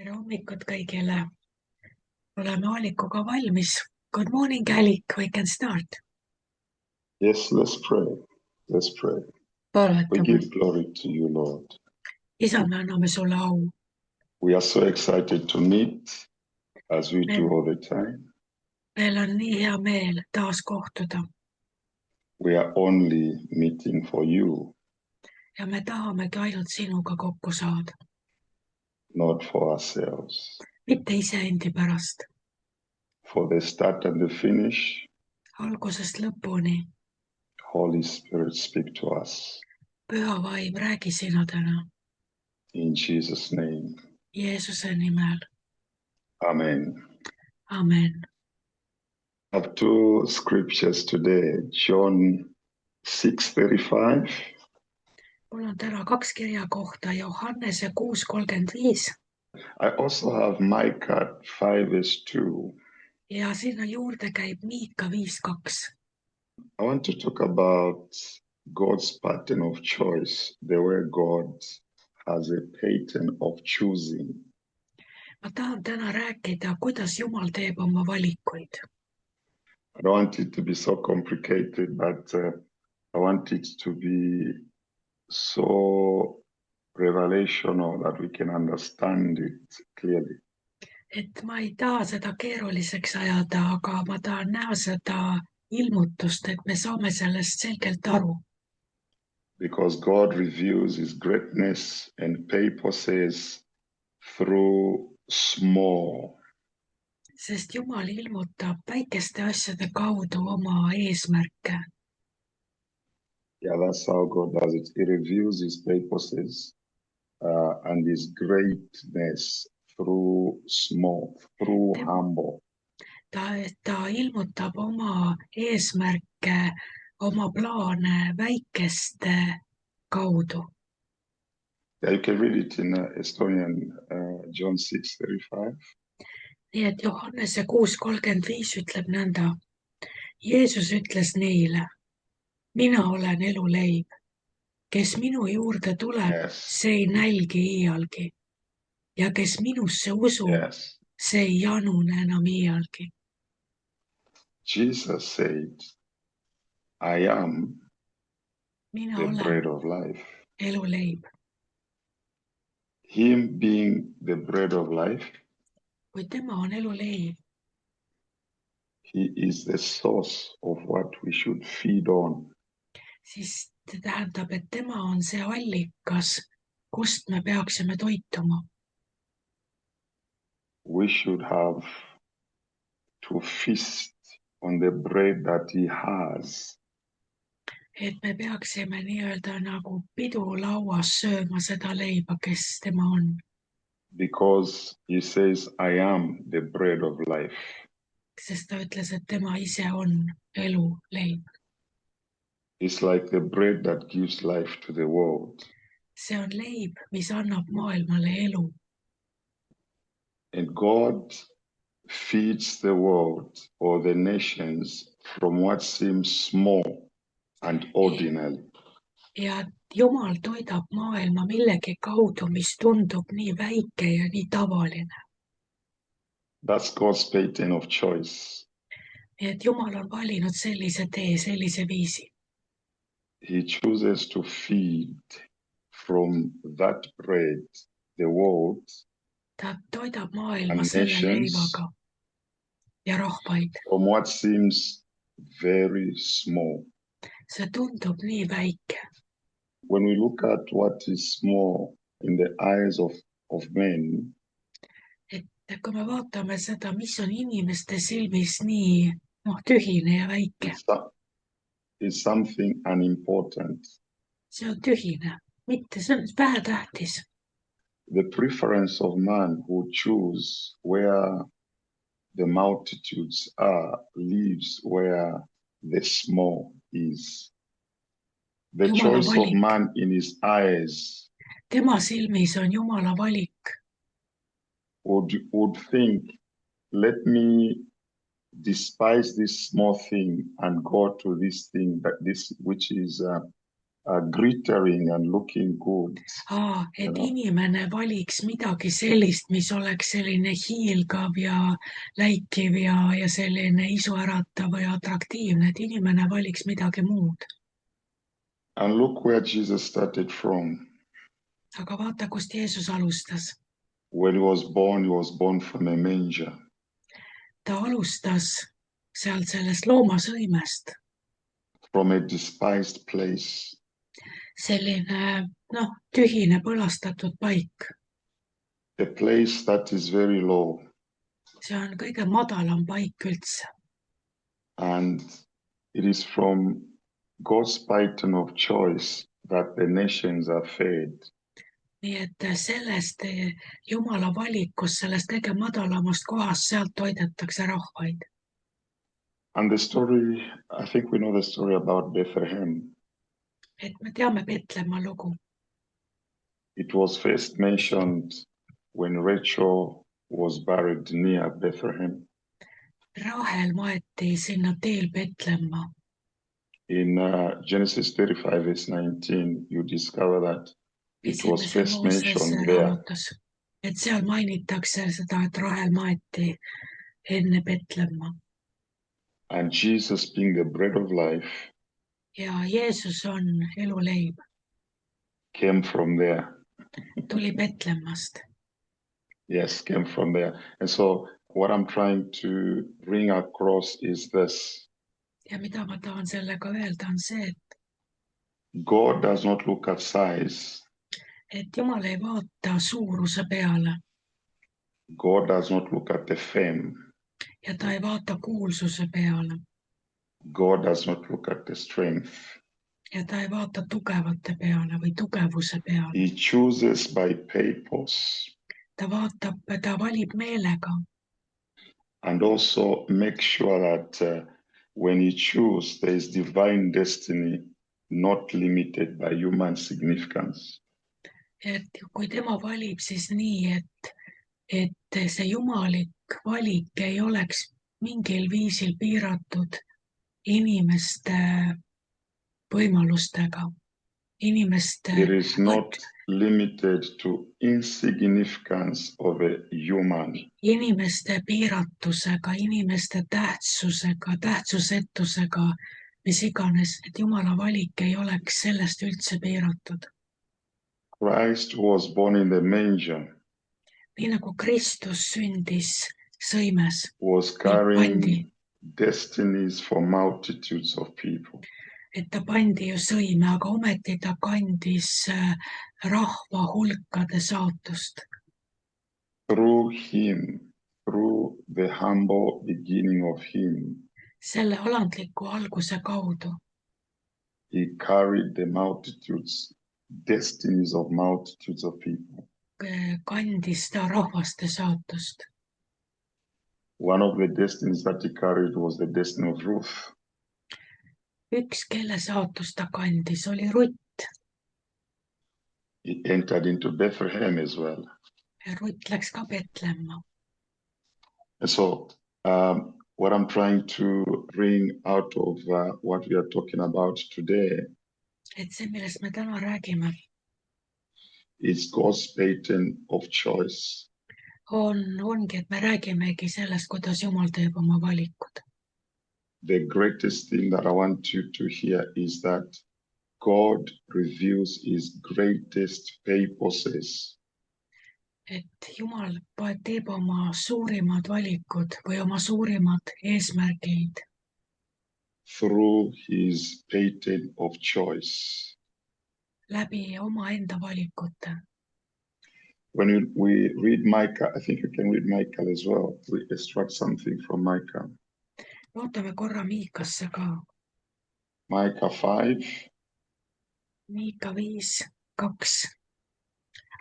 tere hommikut kõigile. Oleme Allikuga valmis. Good morning, Allik. We can start. Yes, let's pray. Let's pray. We Palvetame. give glory to you, Lord. Isa, me anname sulle au. We are so excited to meet as we do all the time. Meil on nii hea meel taas kohtuda We are only meeting for you, ja me tahamegi ainult sinuga kokku saada. not for ourselves. Mitte iseendi pärast. For the start and the finish, Algusest lõpuni. Holy Spirit, speak to us. Püha vaim, räägi sina täna. In Jesus' name, Jeesuse nimel. amen. Amen. I have two scriptures today, John 6:35 Mul on täna 2 kirja kohta, Johannese 6:35 I also have Micah 5:2. ja sinna juurde käib Miika 5:2. I want to talk about God's pattern of choice, the way God has a pattern of choosing. Ma tahan täna rääkida, kuidas Jumal teeb oma valikuid. I don't want it to be so complicated, but I want it to be so revelational that we can understand it clearly. Et ma ei taha seda keeruliseks ajada, aga ma tahan näha seda ilmutust, et me saame sellest selgelt aru. Because God reveals his greatness and purposes through small. Sest Jumal ilmutab väikeste asjade kaudu oma eesmärke. Yeah, that's how God does it. He reveals his purposes and his greatness through small, through humble. Ta ilmutab oma eesmärke, oma plaane väikeste kaudu. Yeah, you can read it in Estonian, John 6:35. Nii et Johannese 6:35 ütleb nõnda. Jeesus ütles neile, mina olen eluleib. Kes minu juurde tuleb, Yes. see ei nälgi iialgi. Ja kes minusse usub, Yes. see ei janune enam iialgi. Jesus said, I am Mina the olen bread of life. eluleib. Him being the bread of life, Kui tema on eluleib, he is the source of what we should feed on. siis see tähendab, et tema on see allikas, kust me peaksime toituma. We should have to feast on the bread that he has. Et me peaksime nii-öelda nagu pidulauas sööma seda leiba, kes tema on. Because he says, I am the bread of life. Sest ta ütles, et tema ise on eluleib. It's like the bread that gives life to the world. See on leib, mis annab maailmale elu. And God feeds the world or the nations from what seems small and ordinary. Ja Jumal toidab maailma millegi kaudu, mis tundub nii väike ja nii tavaline. That's God's pattern of choice. Nii et Jumal on valinud sellise tee, sellise viisi. He chooses to feed from that bread the world Ta toidab maailma and selle nations leivaga ja rahvaid. from what seems very small. See tundub nii väike. When we look at what is small in the eyes of men, Et kui me vaatame seda, mis on inimeste silmis nii tühine ja väike, it's something unimportant. see on tühine, mitte see on vähetähtis. The preference of man who choose where the multitudes are lives where the small is. The Jumala choice of valik. man in his eyes Tema silmis on Jumala valik. would think, let me despise this small thing and go to this thing that this which is glittering and looking good. Et Jah. inimene valiks midagi sellist, mis oleks selline hiilgav ja läikiv ja selline isuäratav ja atraktiivne, et inimene valiks midagi muud. And look where Jesus started from. Aga vaata, kust Jeesus alustas. When he was born from a manger. Ta alustas sealt sellest loomasõimest, From a despised place. selline, tühine põlastatud paik. A place that is very low. See on kõige madalam paik üldse. And it is from God's pattern of choice that the nations are fed. Nii et sellest Jumala valikust, sellest kõige madalamast kohast, sealt toidetakse rahvaid. And the story, I think we know the story about Bethlehem. Et me teame Petlemma lugu. It was first mentioned when Rachel was buried near Bethlehem. Rahel maeti sinna teel Petlemma. In Genesis 35, verse 19, you discover that it was Esimese first Moosese mentioned there. raamatus. Et seal mainitakse seda, et Rahel maeti enne Petlemma. And Jesus being the bread of life Ja Jeesus on eluleib. came from there. Tuli Petlemmast. Yes, came from there. And so what I'm trying to bring across is this. Ja mida ma tahan sellega öelda on see, et God does not look at size. Jumal ei vaata suuruse peale God does not look at the fame. ja ta ei vaata kuulsuse peale God does not look at the strength. ja ta ei vaata tugevate peale või tugevuse peale. He chooses by purpose. Ta valib meelega And also make sure that when he chooses, there is divine destiny, not limited by human significance. et kui tema valib, siis nii, et see jumalik valik ei oleks mingil viisil piiratud inimeste võimalustega, inimeste It is not limited to insignificance of a human. Inimeste piiratusega, inimeste tähtsusega, tähtsusetusega, mis iganes, et Jumala valik ei oleks sellest üldse piiratud. Christ was born in the manger, Nii nagu Kristus sündis sõimes, was carrying destinies for multitudes of people. et ta pandi ju sõime, aga ometi ta kandis rahva hulkade saatust. Through him, through the humble beginning of him, Selle alandliku alguse kaudu he carried the multitudes, destinies of multitudes of people. kandis ta rahvaste saatust. One of the destinies that he carried was the destiny of Ruth. Üks, kelle saatust ta kandis, oli Rutt. He entered into Bethlehem as well. Rutt läks ka Petlemma. And so what I'm trying to bring out of what we are talking about today Et see, millest me täna räägime, is God's pattern of choice. ongi, et me räägimegi sellest, kuidas Jumal teeb oma valikud. The greatest thing that I want you to hear is that God reveals his greatest purposes Et Jumal teeb oma suurimad valikud või oma suurimad eesmärgid through his pattern of choice. läbi omaenda valikute. When we read Micah, I think you can read Micah as well. We extract something from Micah. Vaatame korra Miikasse ka. Micah 5. Miika 5:2.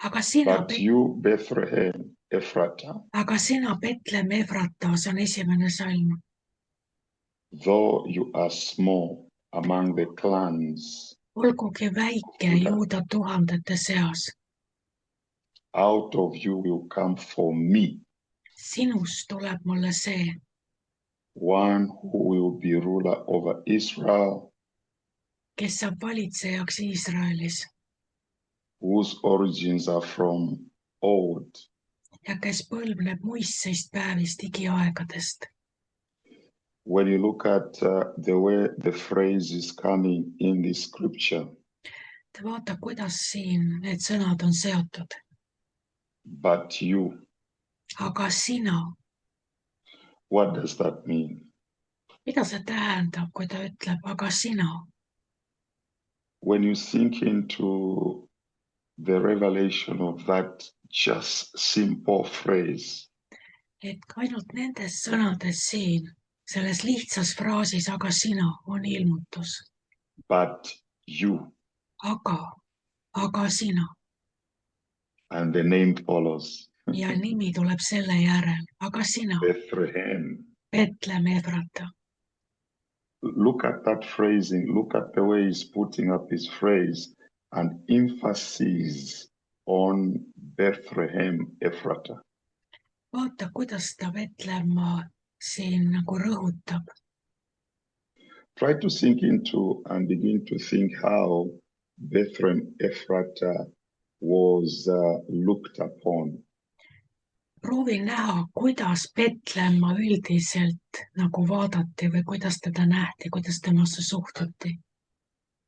Aga sina, But you, Bethlehem, Ephratah, Petlemm Efrata, see on esimene salm. though you are small among the clans, Olgugi väike Juuda tuhandete seas, out of you will come for me sinust tuleb mulle see, one who will be ruler over Israel, kes saab valitsejaks Iisraelis whose origins are from old. ja kes põlvneb muistseist päevist igiaegadest. When you look at the way the phrase is coming in this scripture, Te vaata, kuidas siin need sõnad on seotud. but you, Aga sina, what does that mean? mida see tähendab, kui ta ütleb, aga sina? When you sink into the revelation of that just simple phrase, Et ainult nendes sõnades siin, selles lihtsas fraasis, aga sina, on ilmutus. but you, Aga sina. and the name follows. Ja nimi tuleb selle järel, aga sina, Bethlehem. Betlem Efrata. Look at that phrasing, look at the way he's putting up his phrase and emphasis on Bethlehem Ephrata. Vaata, kuidas ta Betlemma siin nagu rõhutab. Try to sink into and begin to think how Bethlehem Ephrata was looked upon. Proovi näha, kuidas Betlemma üldiselt nagu vaadati või kuidas teda nähti, kuidas temasse suhtuti.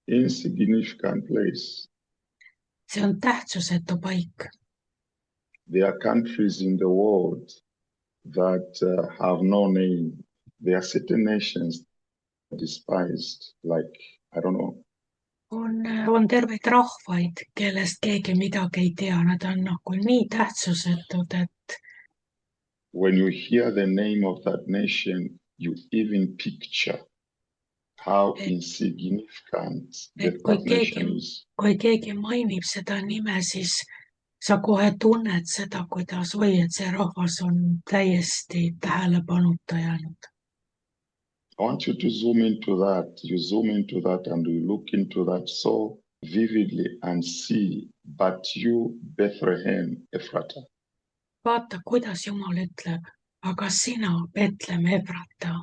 Insignificant place. See on tähtsusetu paik. There are countries in the world that have no name. There are certain nations despised, like, I don't know. On terveid rahvaid, kellest keegi midagi ei tea. Nad on nagu nii tähtsusetud, et When you hear the name of that nation, you even picture how insignificant that nation is. Kui keegi mainib seda nime, siis sa kohe tunned seda, kuidas et see rahvas on täiesti tähelepanuta jäänud. I want you to zoom into that. You zoom into that and you look into that so vividly and see, but you, Bethlehem Ephrata. Vaata, kuidas Jumal ütleb, aga sina, Betlem Efrata.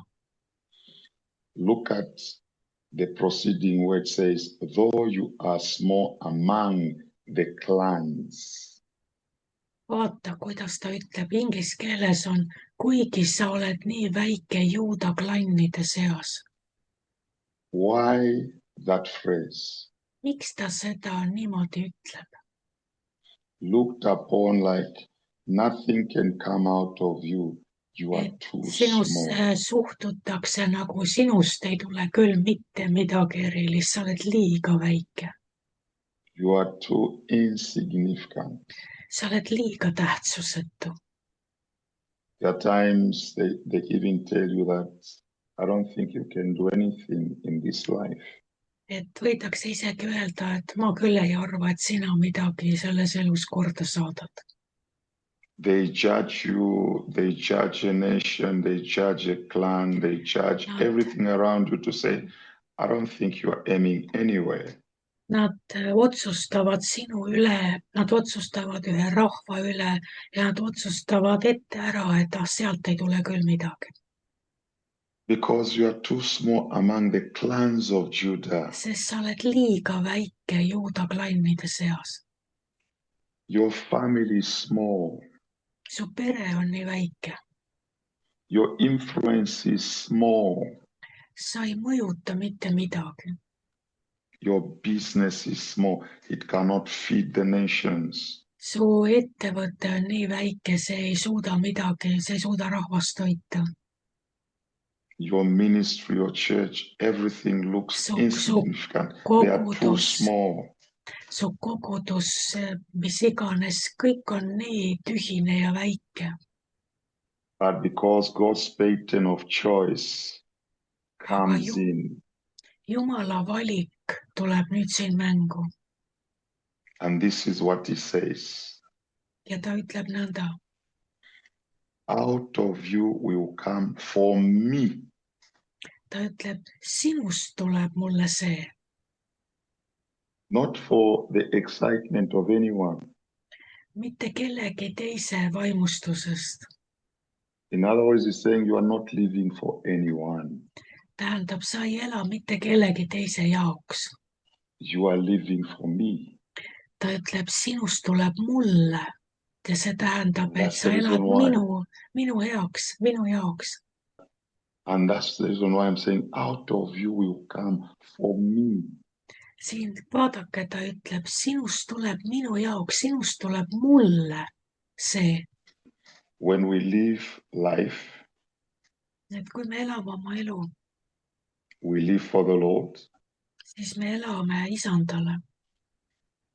Look at the proceeding where it says, though you are small among the clans. Vaata, kuidas ta ütleb, inglise keeles on, kuigi sa oled nii väike juuda klannide seas. Why that phrase? Miks ta seda niimoodi ütleb? Looked upon like nothing can come out of you. You are too small. Suhtutakse nagu sinust ei tule küll mitte midagi erilist, sa oled liiga väike. You are too insignificant. Sa oled liiga tähtsusetu. There are times they even tell you that I don't think you can do anything in this life. Et võidakse isegi öelda, et ma küll ei arva, et sina midagi selles elus korda saadad. They judge you, they judge a nation, they judge a clan, they judge everything around you to say, I don't think you are aiming anywhere. Nad otsustavad sinu üle, nad otsustavad ühe rahva üle ja nad otsustavad ette ära, et sealt ei tule küll midagi. Because you are too small among the clans of Judah. Sest sa oled liiga väike juuda klannide seas. Your family is small. Su pere on nii väike. Your influence is small. Sa ei mõjuta mitte midagi. Your business is small. It cannot feed the nations. Su ettevõte on nii väike, see ei suuda midagi, see ei suuda rahvast toita. Your ministry, your church, everything looks insignificant. They are too small. Su kogudus, mis iganes, kõik on nii tühine ja väike. But because God's pattern of choice comes in. Jumala valik tuleb nüüd siin mängu. And this is what he says. Ja ta ütleb nõnda. Out of you will come for me. Ta ütleb, sinust tuleb mulle see. Not for the excitement of anyone. Mitte kellegi teise vaimustusest. In other words, he's saying you are not living for anyone. Tähendab, sa ei ela mitte kellegi teise jaoks. you are living for me. ta ütleb, sinust tuleb mulle ja see tähendab, et That's sa the reason elad why. minu heaks, minu jaoks. And that's the reason why I'm saying, out of you will come for me. Siin vaadake, ta ütleb, sinust tuleb minu jaoks, sinust tuleb mulle see. When we live life, Et kui me elame oma elu, we live for the Lord siis me elame isandale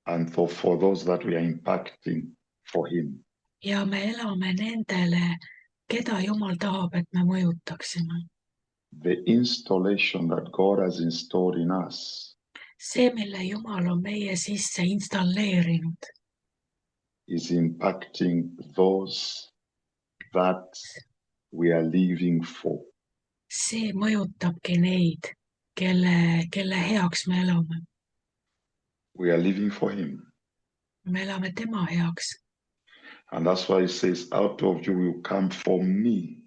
and for those that we are impacting for him. ja me elame nendele, keda Jumal tahab, et me mõjutaksime. The installation that God has installed in us See, mille Jumal on meie sisse installeerinud, is impacting those that we are living for. see mõjutabki neid, kelle heaks me elame. We are living for him. Me elame tema heaks. And that's why he says, out of you will come for me.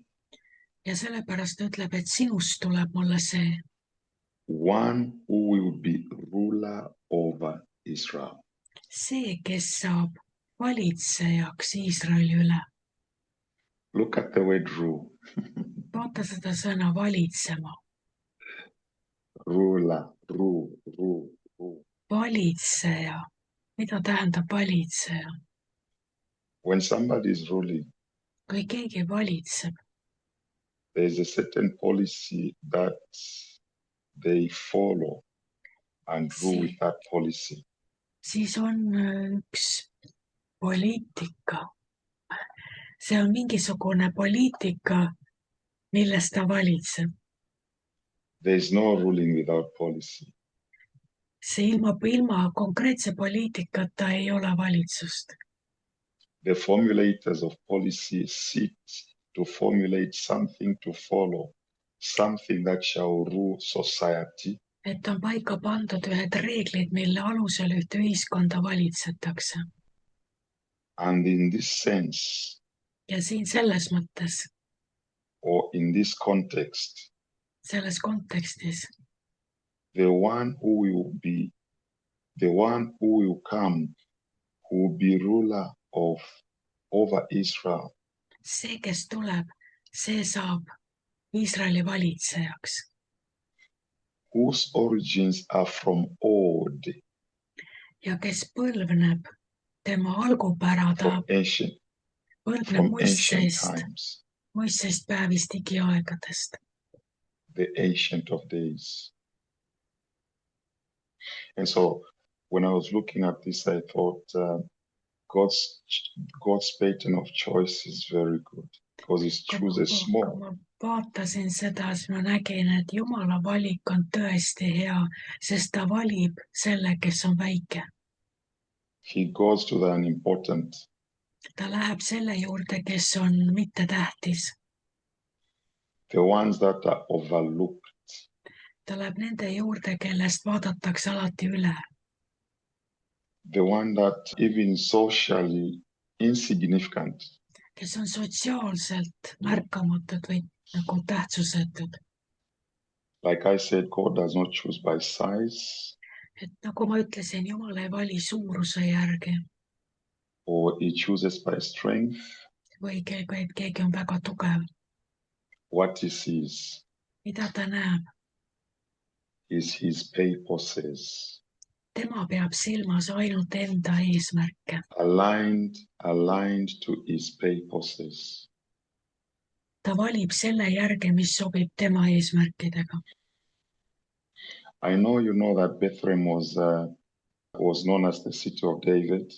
Ja sellepärast ütleb, et sinust tuleb mulle see, One who will be ruler over Israel. see, kes saab valitsejaks Iisraeli üle. Look at the word rule. Vaata seda sõna valitsema. Ruler, rule. Valitseja. Mida tähendab valitseja? When somebody is ruling, Kui keegi valitseb, there is a certain policy that they follow and rule with that policy. siis on üks poliitika. See on mingisugune poliitika, milles ta valitseb. There is no ruling without policy. See ilma konkreetse poliitikata ei ole valitsust. The formulators of policy sit to formulate something to follow, something that shall rule society. Et on paika pandud ühed reeglid, mille alusel ühte ühiskonda valitsetakse. And in this sense, Ja siin selles mõttes, or in this context, selles kontekstis, the one who will come, who will be ruler over Israel, see, kes tuleb, see saab Iisraeli valitsejaks, whose origins are from old, ja kes põlvneb, tema algupära ta from ancient põlvneb times, Moisesest päevist igiaegadest. the ancient of days. And so when I was looking at this, I thought God's pattern of choice is very good because he chooses small. Kui ma vaatasin seda, siis ma nägin, et Jumala valik on tõesti hea, sest ta valib selle, kes on väike. He goes to the unimportant. Ta läheb selle juurde, kes on mitte tähtis. The ones that are overlooked. Ta läheb nende juurde, kellest vaadatakse alati üle. The one that even socially insignificant. Kes on sotsiaalselt märkamatud või nagu tähtsusetud. Like I said, God does not choose by size. Et nagu ma ütlesin, Jumal ei vali suuruse järgi. Or he chooses by strength. Või keegi on väga tugev. What he sees. Mida ta näeb? Is his purposes. Tema peab silmas ainult enda eesmärke. Aligned to his purposes. Ta valib selle järgi, mis sobib tema eesmärkidega. I know you know that Bethlehem was known as the city of David.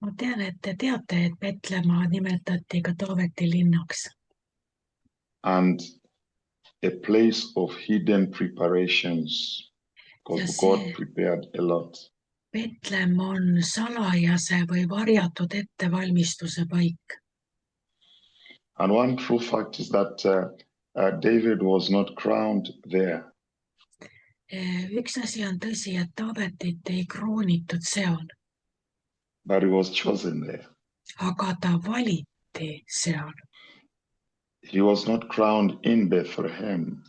Ma tean, et te teate, et Betlemaa nimetati ka Taaveti linnaks. And a place of hidden preparations. Because God prepared a lot. Betlehem on salajase või varjatud ettevalmistuse paik. And one true fact is that David was not crowned there. Üks asi on tõsi, et Taavetit ei kroonitud seal. But he was chosen there. Aga ta valiti seal. He was not crowned in Bethlehem.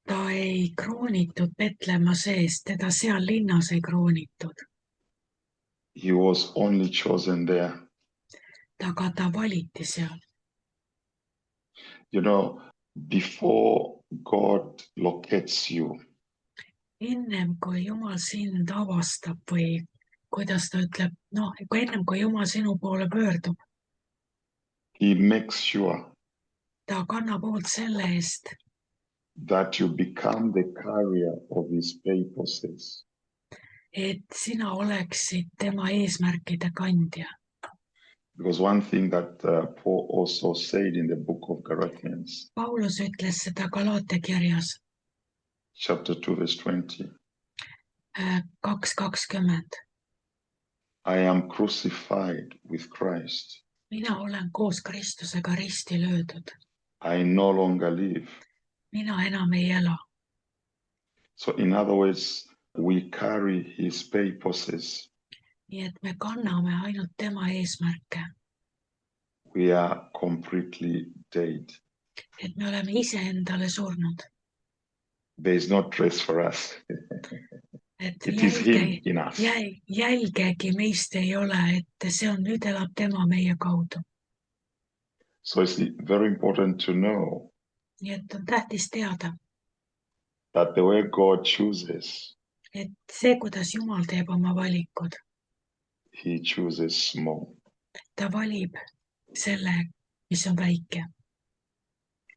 ta ei kroonitud Petlemma sees, teda seal linnas ei kroonitud, He was only chosen there. aga ta valiti seal. You know, before God locates you, Ennem kui Jumal sind avastab või kuidas ta ütleb, noh, ennem kui Jumal sinu poole pöördub, He makes sure ta kannab hoolt selle eest, that you become the carrier of His purposes. et sina oleksid tema eesmärkide kandja. Because one thing that Paul also said in the book of Galatians, Paulus ütles seda Galaate kirjas chapter 2, verse 20, 2:20. I am crucified with Christ. mina olen koos Kristusega risti löödud, I no longer live. mina enam ei ela. So, in other words, we carry His purposes. nii et me kanname ainult tema eesmärke, We are completely dead. et me oleme iseendale surnud, There is no trace for us. et It is Him in us. jälgegi meist ei ole, et see on, nüüd elab tema meie kaudu. So it's very important to know nii et on tähtis teada, that the way God chooses, et see, kuidas Jumal teeb oma valikud, He chooses small. ta valib selle, mis on väike.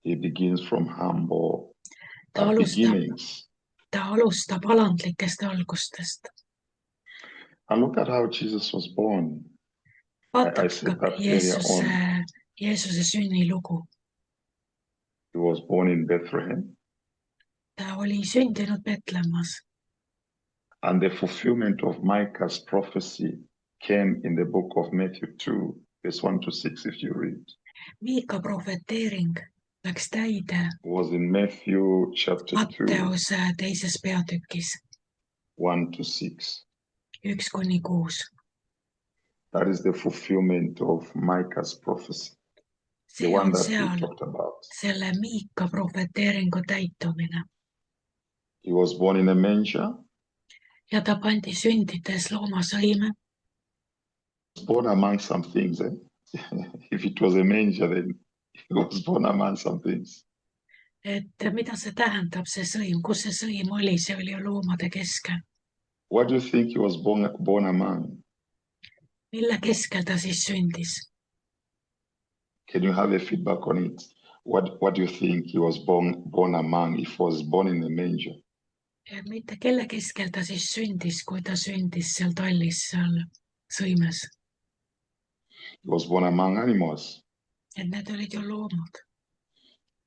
He begins from humble Ta alustab, beginnings. ta alustab alandlikest algustest. And look at how Jesus was born. I said vaadake that earlier on. Jeesuse sünnilugu. He was born in Bethlehem. ta oli sündinud Petlemmas And the fulfillment of Micah's prophecy came in the book of Matthew 2, verse 1 to 6, if you read. Miika profeteering läks täide Was in Matthew chapter 2, Matteuse teises peatükis 1 to 6. 1-6. That is the fulfillment of Micah's prophecy, the see one on that we seal talked about. selle Miika profeteeringu täitumine. He was born in a manger. Ja ta pandi sündides loomasõime. He was born among some things. If it was a manger, then he was born among some things. Et mida see tähendab, see sõim, kus see sõim oli, see oli ju loomade keskel. What do you think he was born among? Mille keskel ta siis sündis? Can you have a feedback on it? What do you think he was born among if he was born in a manger? Mitte kelle keskel ta siis sündis, kui ta sündis seal tallis, seal sõimes. He was born among animals. Et need olid ju loomad.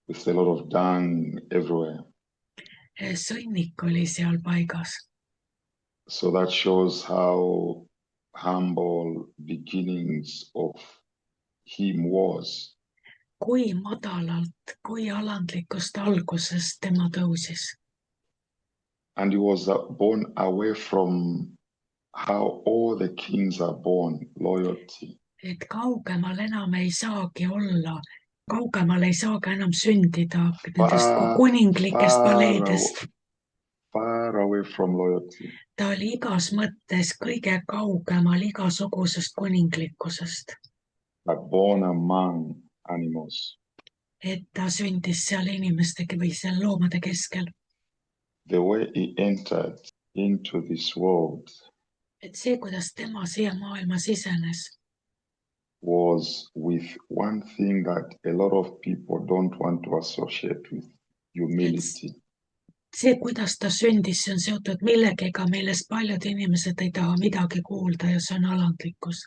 With a lot of dung everywhere. Sõnnik oli seal paigas. So that shows how humble beginnings of him was. Kui madalalt, kui alandlikust algusest tema tõusis. And he was born away from how all the kings are born, loyalty. Et kaugemal enam ei saagi olla, kaugemal ei saagi enam sündida nendest kuninglikest paleedest. Far away from loyalty. Ta oli igas mõttes kõige kaugemal igasugusest kuninglikkusest. But born among animals. Et ta sündis seal inimestega või seal loomade keskel. The way he entered into this world. Et see, kuidas tema siia maailma sisenes. Was with one thing that a lot of people don't want to associate with, humility. See, kuidas ta sündis, see on seotud millegiga, millest paljud inimesed ei taha midagi kuulda ja see on alandlikkus.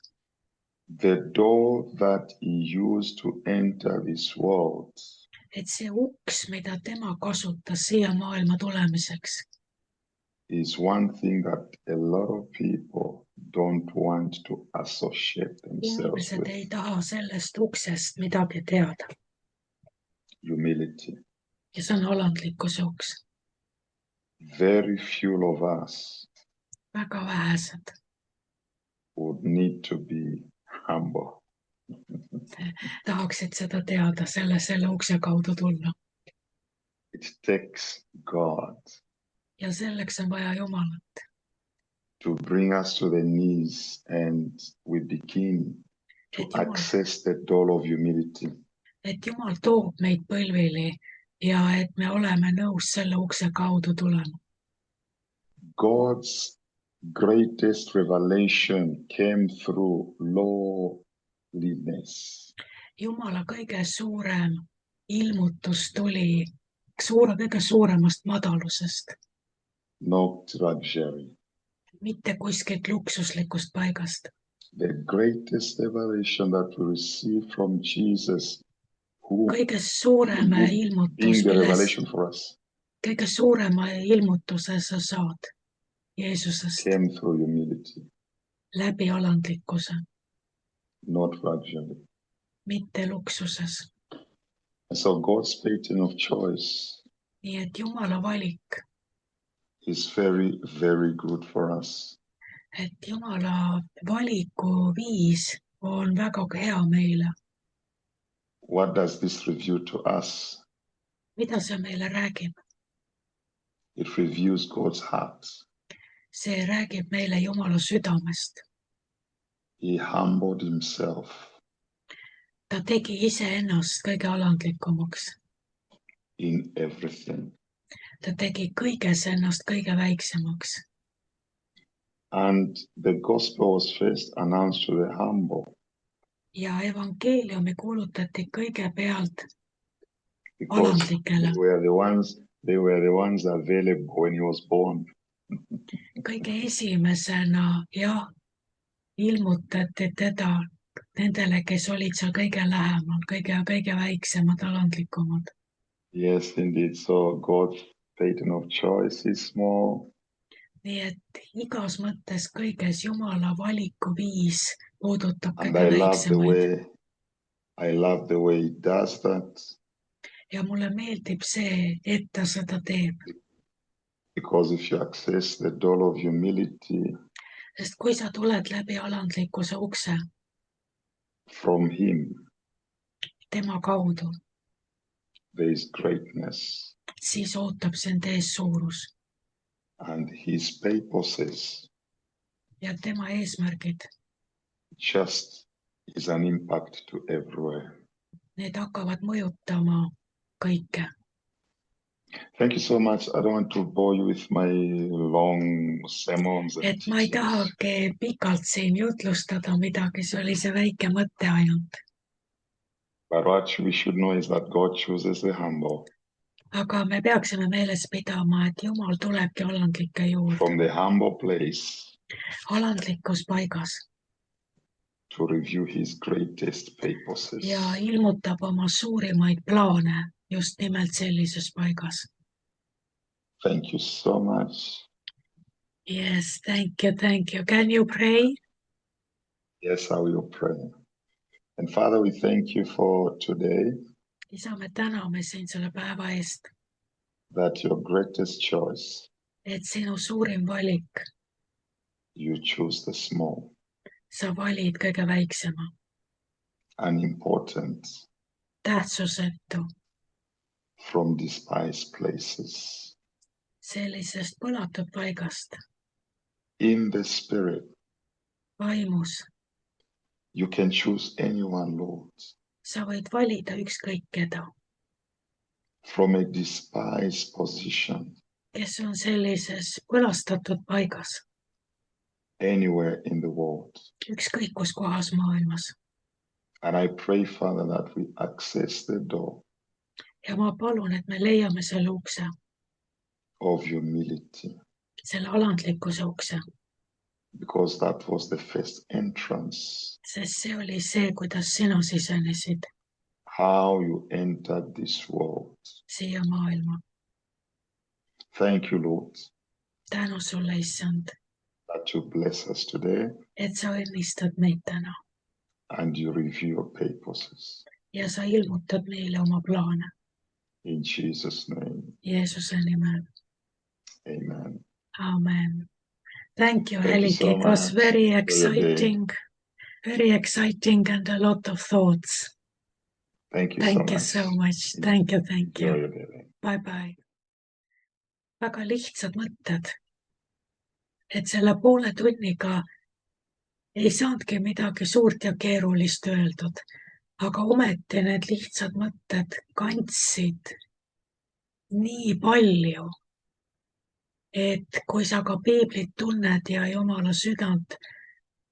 The door that he used to enter this world. Et see uks, mida tema kasutas siia maailma tulemiseks. Is one thing that a lot of people don't want to associate themselves Inimesed with. ei taha sellest uksest midagi teada. Humility. Ja see on alandlikkuse uks. Very few of us. Väga vähesed. Would need to be humble. Tahaksid seda teada, selle ukse kaudu tulla. It takes ja selleks on vaja Jumalat, to bring us to the knees and we begin to et Jumal, access the door of humility. et Jumal toob meid põlvili ja et me oleme nõus selle ukse kaudu tulema. God's greatest revelation came through lowliness. Jumala kõige suurem ilmutus tuli kõige suuremast madalusest, Not luxury. mitte kuskilt luksuslikust paigast. The greatest revelation that we receive from Jesus, who Kõige suurem ilmutus, being the milles revelation for us, kõige suurema ilmutuse sa saad Jeesusest came through humility, läbi alandlikkuse, not luxury. mitte luksuses. And so God's pattern of choice Nii et Jumala valik, is very, very good for us. et Jumala valiku viis on väga hea meile. What does this reveal to us? Mida see meile räägib? It reveals God's heart. See räägib meile Jumala südamest. He humbled himself Ta tegi iseennast kõige alandlikumaks. in everything. Ta tegi kõiges ennast kõige väiksemaks. And the gospel was first announced to the humble Ja evangeeliumi kuulutati kõigepealt because alandlikele. they were the ones available when he was born. Kõige esimesena ilmutati teda nendele, kes olid seal kõige lähemal, kõige väiksemad, alandlikumad. Yes, indeed. So God's pattern of choice is small. Nii et igas mõttes kõiges Jumala valiku viis puudutab And kõige I väiksemaid. love the way he does that. Ja mulle meeldib see, et ta seda teeb. Because if you access the door of humility Sest kui sa tuled läbi alandlikkuse ukse from him, tema kaudu, there is greatness. siis ootab sind ees suurus. And his purposes Ja tema eesmärgid, just is an impact to everywhere. need hakkavad mõjutama kõike. Thank you so much. I don't want to bore you with my long sermons. Et ma ei tahagi pikalt siin jutlustada midagi, see oli see väike mõte ainult. But what we should know is that God chooses the humble. Aga me peaksime meeles pidama, et Jumal tulebki alandlike juurde. From the humble place Alandlikus paigas. to review his greatest purposes. Ja ilmutab oma suurimaid plaane just nimelt sellises paigas. Thank you so much. Yes, thank you, thank you. Can you pray? Yes, I will pray. And Father, we thank you for today, Isa, me täname sind selle päeva eest, that your greatest choice, et sinu suurim valik, you choose the small, sa valid kõige väiksema, unimportant, tähtsusetu, from despised places. sellisest põlatud paigast, In the spirit, vaimus. you can choose anyone, Lord, Sa võid valida ükskõik keda, from a despised position, kes on sellises põlastatud paigas, anywhere in the world. ükskõik kus kohas maailmas. And I pray, Father, that we access the door Ja ma palun, et me leiame selle ukse, of humility, selle alandlikkuse ukse, because that was the first entrance, sest see oli see, kuidas sina sisenesid how you entered this world. siia maailma. Thank you, Lord, Tänu sulle, issand, that you bless us today et sa õnnistad meid täna and you reveal your purposes. ja sa ilmutad meile oma plaane. In Jesus' name, Jeesuse nimel. amen. Amen. Thank you, Thank you Helgi. so It was much very for your day. exciting and a lot of thoughts. Thank you Thank so you much. so much. Thank you. Enjoy your day. Bye-bye. väga lihtsad mõtted, et selle poole tunniga ei saanudki midagi suurt ja keerulist öeldud, aga ometi need lihtsad mõtted kandsid nii palju, et kui sa ka piiblit tunned ja Jumala südant,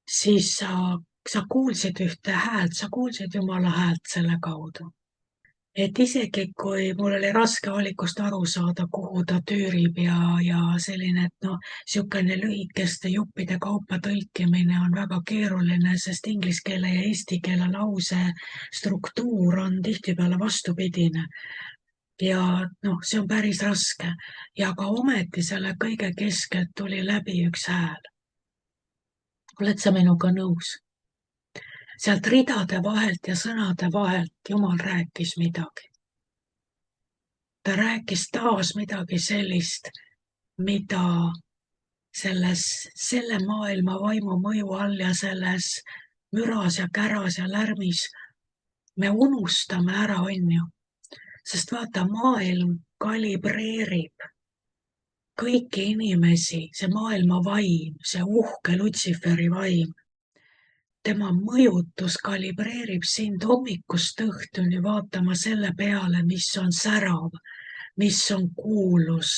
siis sa kuulsid ühte häält, sa kuulsid Jumala häält selle kaudu. Et isegi kui mul oli raske valikust aru saada, kuhu ta tüürib ja selline, et niisugune lühikeste juppide kaupa tõlkimine on väga keeruline, sest inglise keele ja eesti keele lause struktuur on tihtipeale vastupidine. Ja see on päris raske. Ja ka ometi selle kõige keskelt tuli läbi üks hääl. Oled sa minuga nõus? Sealt ridade vahelt ja sõnade vahelt Jumal rääkis midagi. Ta rääkis taas midagi sellist, mida selle maailma vaimu mõju all ja selles müras ja käras ja lärmis me unustame ära, on ju. Sest vaata, maailm kalibreerib kõiki inimesi, see maailma vaim, see uhke Lutsiferi vaim. Tema mõjutus kalibreerib sind hommikust õhtuni vaatama selle peale, mis on särav, mis on kuulus,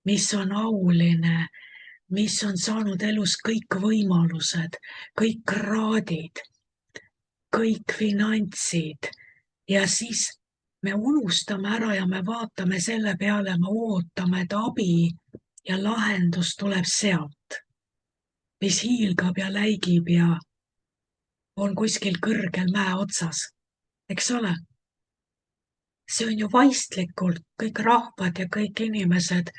mis on auline, mis on saanud elus kõik võimalused, kõik kraadid, kõik finantsid. Ja siis me unustame ära ja me vaatame selle peale, me ootame, et abi ja lahendus tuleb sealt, mis hiilgab ja läigib ja on kuskil kõrgel mäe otsas, eks ole? See on ju vaistlikult, kõik rahvad ja kõik inimesed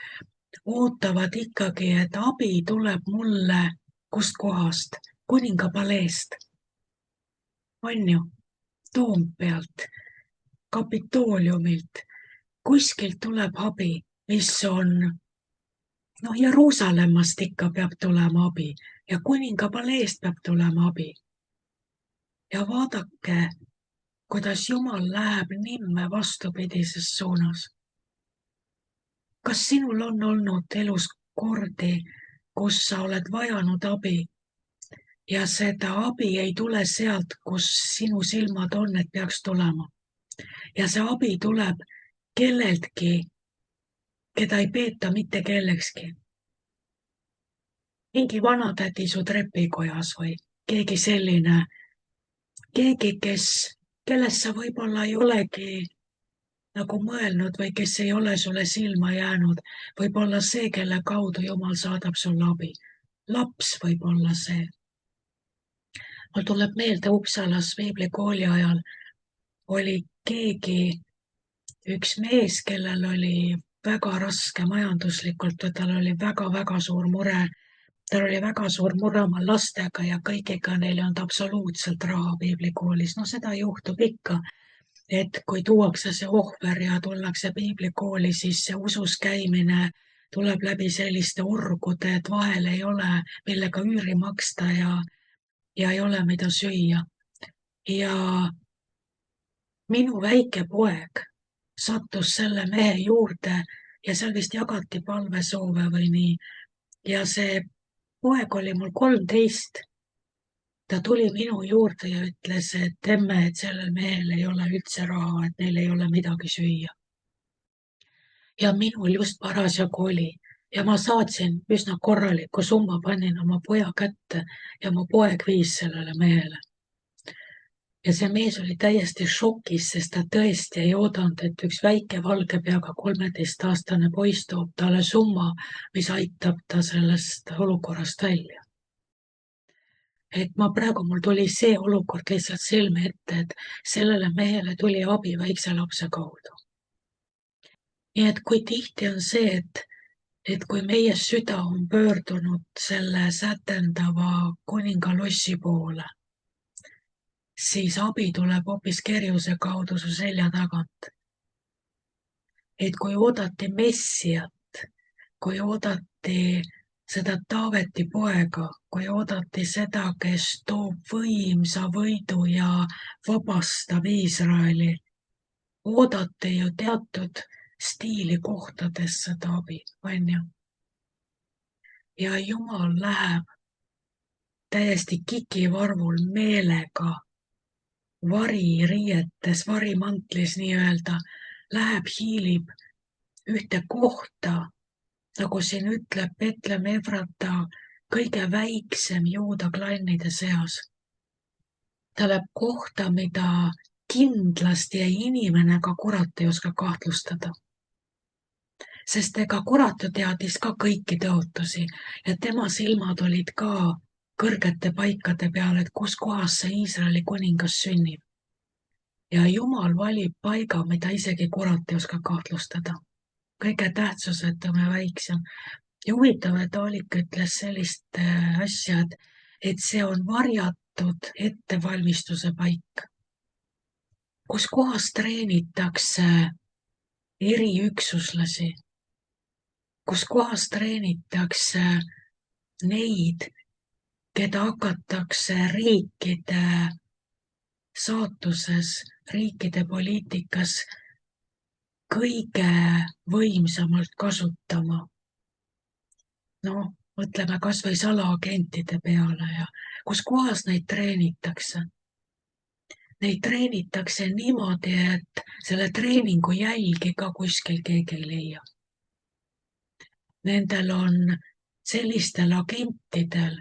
ootavad ikkagi, et abi tuleb mulle kust kohast, kuninga paleest. On ju? Toompealt, Kapitooliumilt, kuskilt tuleb abi, mis on, Jeruusalemmast ikka peab tulema abi ja kuninga paleest peab tulema abi. Ja vaadake, kuidas Jumal läheb nimme vastupidises suunas. Kas sinul on olnud elus kordi, kus sa oled vajanud abi ja seda abi ei tule sealt, kus sinu silmad on, et peaks tulema. Ja see abi tuleb kelleltki, keda ei peeta mitte kellekski. Mingi vanatädi su trepikojas või keegi selline, keegi, kellest sa võib-olla ei olegi nagu mõelnud või kes ei ole sulle silma jäänud, võib olla see, kelle kaudu Jumal saadab sulle abi. Laps võib olla see. Mul tuleb meelde Uppsalas piiblikooli ajal oli keegi, üks mees, kellel oli väga raske majanduslikult, tal oli väga-väga suur mure. Tal oli väga suur mure oma lastega ja kõigiga neil ei olnud absoluutselt raha piiblikoolis. Seda juhtub ikka, et kui tuuakse see ohver ja tullakse piiblikooli, siis see usus käimine tuleb läbi selliste orgude, et vahel ei ole, millega üüri maksta ja ei ole, mida süüa. Ja minu väike poeg sattus selle mehe juurde ja seal vist jagati palvesoove või nii. Ja see poeg oli mul 13. Ta tuli minu juurde ja ütles, et emme, et sellel mehel ei ole üldse raha, et neil ei ole midagi süüa. Ja minul just parasjagu oli. Ja ma saatsin üsna korraliku summa, panin oma poja kätte ja mu poeg viis sellele mehele. Ja see mees oli täiesti šokis, sest ta tõesti ei oodanud, et üks väike valge peaga 13-aastane poiss toob talle summa, mis aitab ta sellest olukorrast välja. Et mul tuli see olukord lihtsalt silme ette, et sellele mehele tuli abi väikse lapse kaudu. Nii et kui tihti on see, et kui meie süda on pöördunud selle sätendava kuninga lossi poole, siis abi tuleb hoopis kerjuse kaudu su selja tagant. Et kui oodati Messiat, kui oodati seda Taaveti poega, kui oodati seda, kes toob võimsa võidu ja vabastab Iisraeli, oodati ju teatud stiili kohtades seda abi, onju. Ja jumal läheb täiesti kikivarvul meelega variriietes, varimantlis nii-öelda, läheb, hiilib ühte kohta, nagu siin ütleb Betlem Efrata, kõige väiksem juuda klannide seas. Ta läheb kohta, mida kindlasti ei inimene ega kurat ei oska kahtlustada. Sest ega kurat ju teadis ka kõiki tõotusi ja tema silmad olid ka kõrgete paikade peal, et kus kohas see Iisraeli kuningas sünnib. Ja Jumal valib paiga, mida isegi kurat ei oska kahtlustada. Kõige tähtsusetum ja väiksem. Ja huvitav, et Aalik ütles sellist asja, et see on varjatud ettevalmistuse paik, kus kohas treenitakse eriüksuslasi, kus kohas treenitakse neid, keda hakatakse riikide saatuses, riikide poliitikas kõige võimsamalt kasutama. No, mõtleme kas või salaagentide peale ja kus kohas neid treenitakse. Neid treenitakse niimoodi, et selle treeningu jälgi ka kuskil keegi ei leia. Nendel on, sellistel agentidel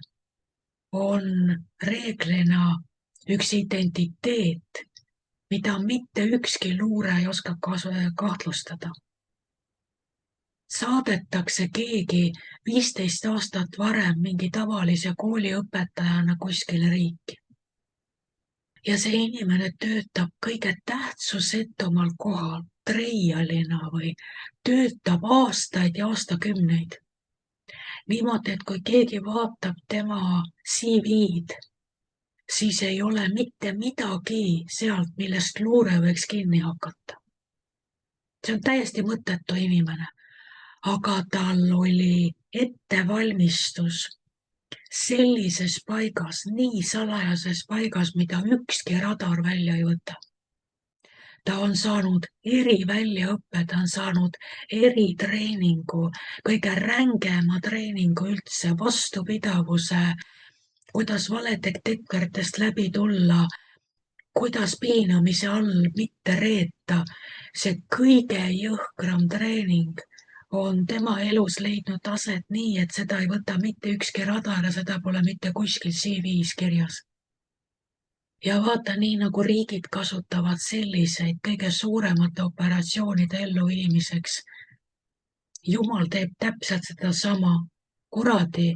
on reeglina üks identiteet, mida mitte ükski luure ei oska kahtlustada. Saadetakse keegi 15 aastat varem mingi tavalise kooliõpetajana kuskile riiki. Ja see inimene töötab kõige tähtsusetumal kohal, treialina või töötab aastaid ja aastakümneid. Niimoodi, et kui keegi vaatab tema CV-d, siis ei ole mitte midagi sealt, millest luure võiks kinni hakata. See on täiesti mõttetu inimene, aga tal oli ettevalmistus sellises paigas, nii salajases paigas, mida ükski radar välja ei võta. Ta on saanud eriväljaõppe, ta on saanud eritreeningu, kõige rängema treeningu üldse, vastupidavuse, kuidas valedetektoritest läbi tulla, kuidas piinamise all mitte reeta. See kõige jõhkram treening on tema elus leidnud aset nii, et seda ei võta mitte ükski radar ja seda pole mitte kuskil CV-s kirjas. Ja vaata, nii nagu riigid kasutavad selliseid kõige suuremate operatsioonide elluviimiseks. Jumal teeb täpselt seda sama kuradi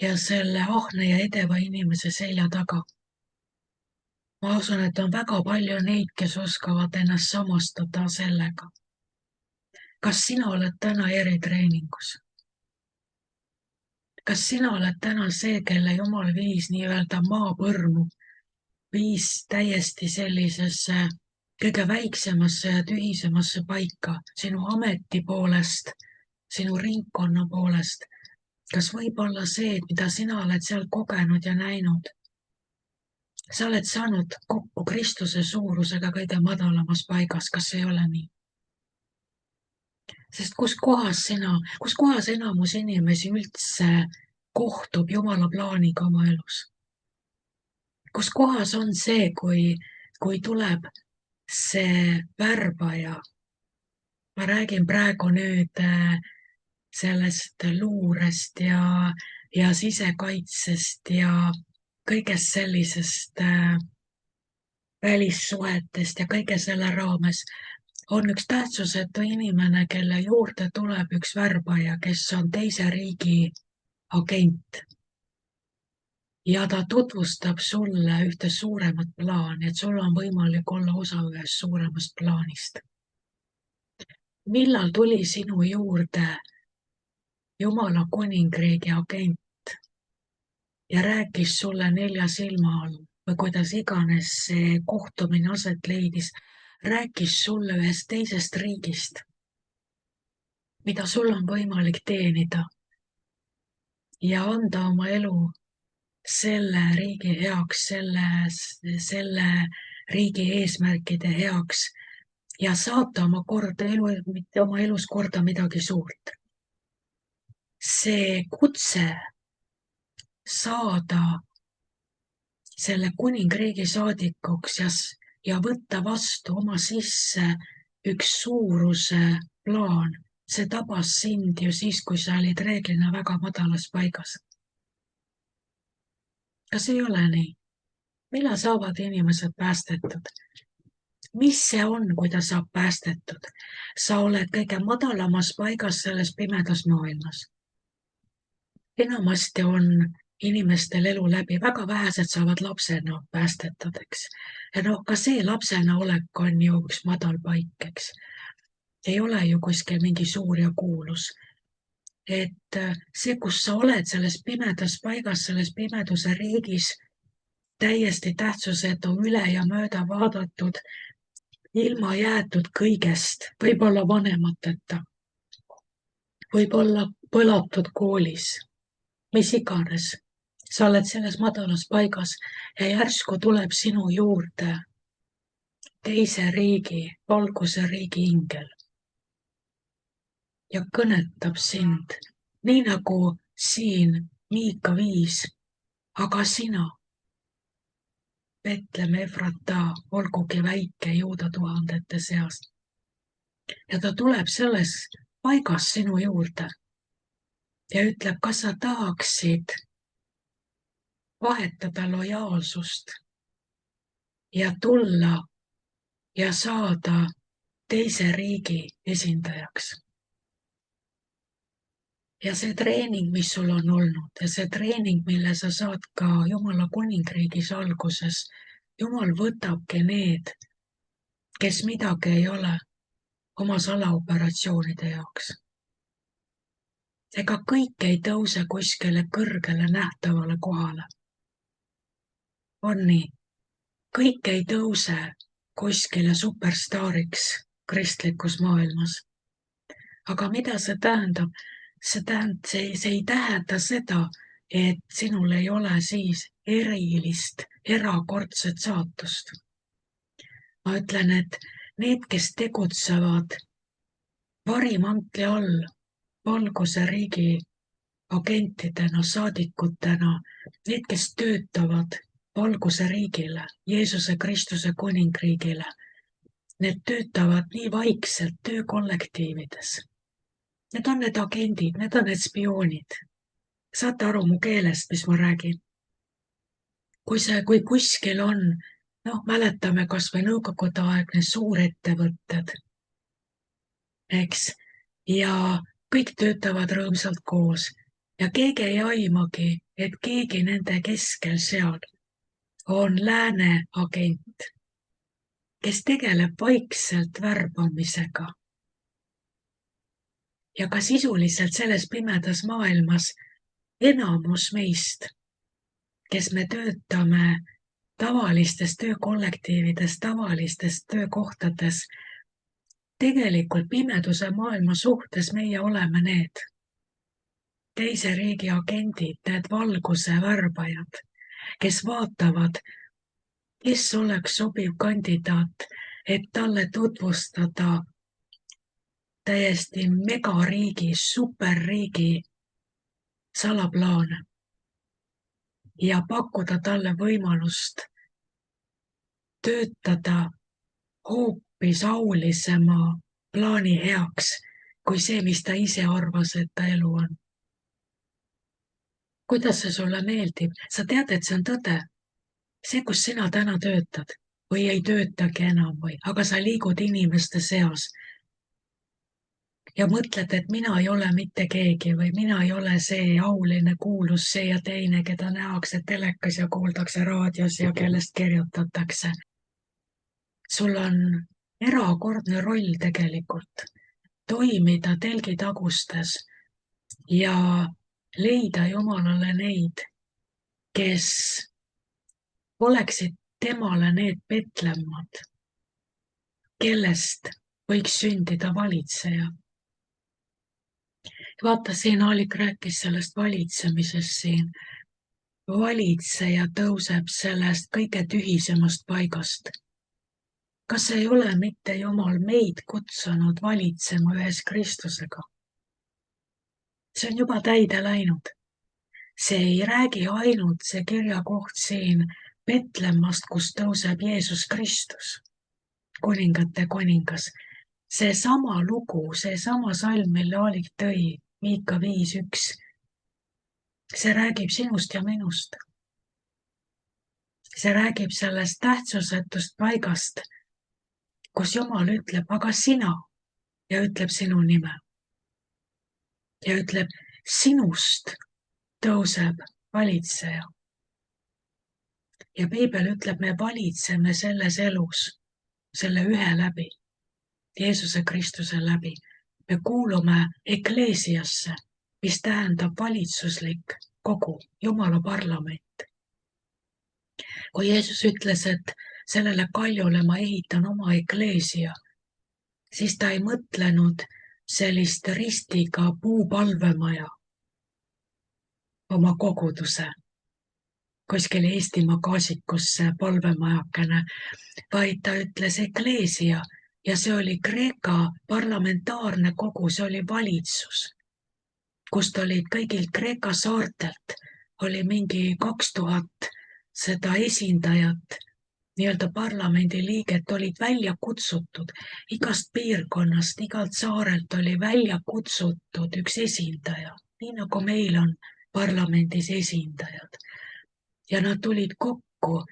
ja selle ahne ja edeva inimese selja taga. Ma usun, et on väga palju neid, kes oskavad ennast samastada sellega. Kas sina oled täna eritreeningus? Kas sina oled täna see, kelle Jumal viis nii-öelda maapõrmu, viis täiesti sellisesse kõige väiksemasse ja tühisemasse paika sinu ameti poolest, sinu ringkonna poolest? Kas võib olla see, mida sina oled seal kogenud ja näinud? Sa oled saanud kokku Kristuse suurusega kõige madalamas paigas, kas ei ole nii? Sest kus kohas enamus inimesi üldse kohtub Jumala plaaniga oma elus? Kus kohas on see, kui tuleb see värbaja? Ma räägin praegu nüüd sellest luurest ja sisekaitsest ja kõigest sellisest välissuhetest ja kõige selle raames on üks tähtsusetu inimene, kelle juurde tuleb üks värbaja, kes on teise riigi agent. Ja ta tutvustab sulle ühte suuremat plaani, et sul on võimalik olla osa ühest suuremast plaanist. Millal tuli sinu juurde Jumala kuningriigi agent ja rääkis sulle 4 silma all või kuidas iganes see kohtumine aset leidis, rääkis sulle ühest teisest riigist, mida sul on võimalik teenida ja anda oma elu selle riigi heaks, selle riigi eesmärkide heaks, ja saata oma elus korda midagi suurt. See kutse saada selle kuningriigi saadikuks ja võtta vastu oma sisse üks suuruse plaan. See tabas sind ju siis, kui sa olid reeglina väga madalas paigas. Kas ei ole nii? Millal saavad inimesed päästetud? Mis see on, kui ta saab päästetud? Sa oled kõige madalamas paigas selles pimedas maailmas. Enamasti on inimestel elu läbi, väga vähesed saavad lapsena päästetud, eks. Ja ka see lapsena olek on ju üks madal paik, eks. Ei ole ju kuskil mingi suur ja kuulus. Et see, kus sa oled selles pimedas paigas, selles pimeduse riigis, täiesti tähtsusetu üle ja mööda vaadatud, ilma jäetud kõigest, võib-olla vanemateta, võib-olla põlatud koolis, mis iganes. Sa oled selles madalas paigas ja järsku tuleb sinu juurde teise riigi, valguse riigi ingel ja kõnetab sind, nii nagu siin Miika 5, aga sina, Betlem Efrata, olgugi väike juuda tuhandete seas. Ja ta tuleb selles paigas sinu juurde ja ütleb, kas sa tahaksid vahetada lojaalsust ja tulla ja saada teise riigi esindajaks. Ja see treening, mis sul on olnud ja see treening, mille sa saad ka Jumala kuningriigis alguses, Jumal võtabki need, kes midagi ei ole, oma salaoperatsioonide jaoks. Ega kõik ei tõuse kuskile kõrgele nähtavale kohale. On nii. Kõik ei tõuse kuskile superstaariks kristlikus maailmas. Aga mida see tähendab? See ei tähenda seda, et sinul ei ole siis erilist, erakordset saatust. Ma ütlen, et need, kes tegutsevad varimantli all, valguse riigi agentidena, saadikutena, need, kes töötavad valguse riigile, Jeesuse Kristuse kuningriigile, need töötavad nii vaikselt töökollektiivides. Need on need agendid, need on need spioonid. Saate aru mu keelest, mis ma räägin? Kui kuskil on, mäletame kas või nõukogudeaegne suurettevõtted, eks, ja kõik töötavad rõõmsalt koos ja keegi ei aimagi, et keegi nende keskel seal on lääne agent, kes tegeleb vaikselt värbamisega. Ja ka sisuliselt selles pimedas maailmas enamus meist, kes me töötame tavalistes töökollektiivides, tavalistes töökohtades, tegelikult pimeduse maailma suhtes meie oleme need teise riigi agendid, need valguse värbajad, kes vaatavad, kes oleks sobiv kandidaat, et talle tutvustada täiesti megariigi, superriigi salaplaane ja pakkuda talle võimalust töötada hoopis aulisema plaani heaks kui see, mis ta ise arvas, et ta elu on. Kuidas see sulle meeldib? Sa tead, et see on tõde. See, kus sina täna töötad või ei töötagi enam aga sa liigud inimeste seas ja mõtled, et mina ei ole mitte keegi või mina ei ole see auline kuulus, see ja teine, keda nähakse telekas ja kuuldakse raadios ja kellest kirjutatakse. Sul on erakordne roll tegelikult toimida telgitagustes ja leida Jumalale neid, kes oleksid temale need Betlemmad, kellest võiks sündida valitseja. Vaata, siin Aalik rääkis sellest valitsemisest siin. Valitseja tõuseb sellest kõige tühisemast paigast. kas ei ole mitte Jumal meid kutsunud valitsema ühes Kristusega? See on juba täide läinud. See ei räägi ainult see kirjakoht siin Betlemmast, kus tõuseb Jeesus Kristus, kuningate kuningas. Seesama lugu, seesama salm, mille Aalik tõi, Miika 5:1, see räägib sinust ja minust. See räägib sellest tähtsusetust paigast, kus Jumal ütleb, aga sina, ja ütleb sinu nime. Ja ütleb, sinust tõuseb valitseja. Ja Piibel ütleb, me valitseme selles elus, selle ühe läbi, Jeesuse Kristuse läbi. Me kuulume ekleesiasse, mis tähendab valitsuslik kogu, Jumala parlament. Kui Jeesus ütles, et sellele kaljule ma ehitan oma ekleesia, siis ta ei mõtlenud sellist ristiga puupalvemaja oma koguduse kuskil Eestimaa kaasikusse palvemajakene, vaid ta ütles ekleesia ja see oli Kreeka parlamentaarne kogu, see oli valitsus, kust olid kõigilt Kreeka saartelt, oli mingi 2000 seda esindajat, nii-öelda parlamendi liiget olid välja kutsutud, igast piirkonnast, igalt saarelt oli välja kutsutud üks esindaja, nii nagu meil on parlamendis esindajad. Ja nad tulid kokku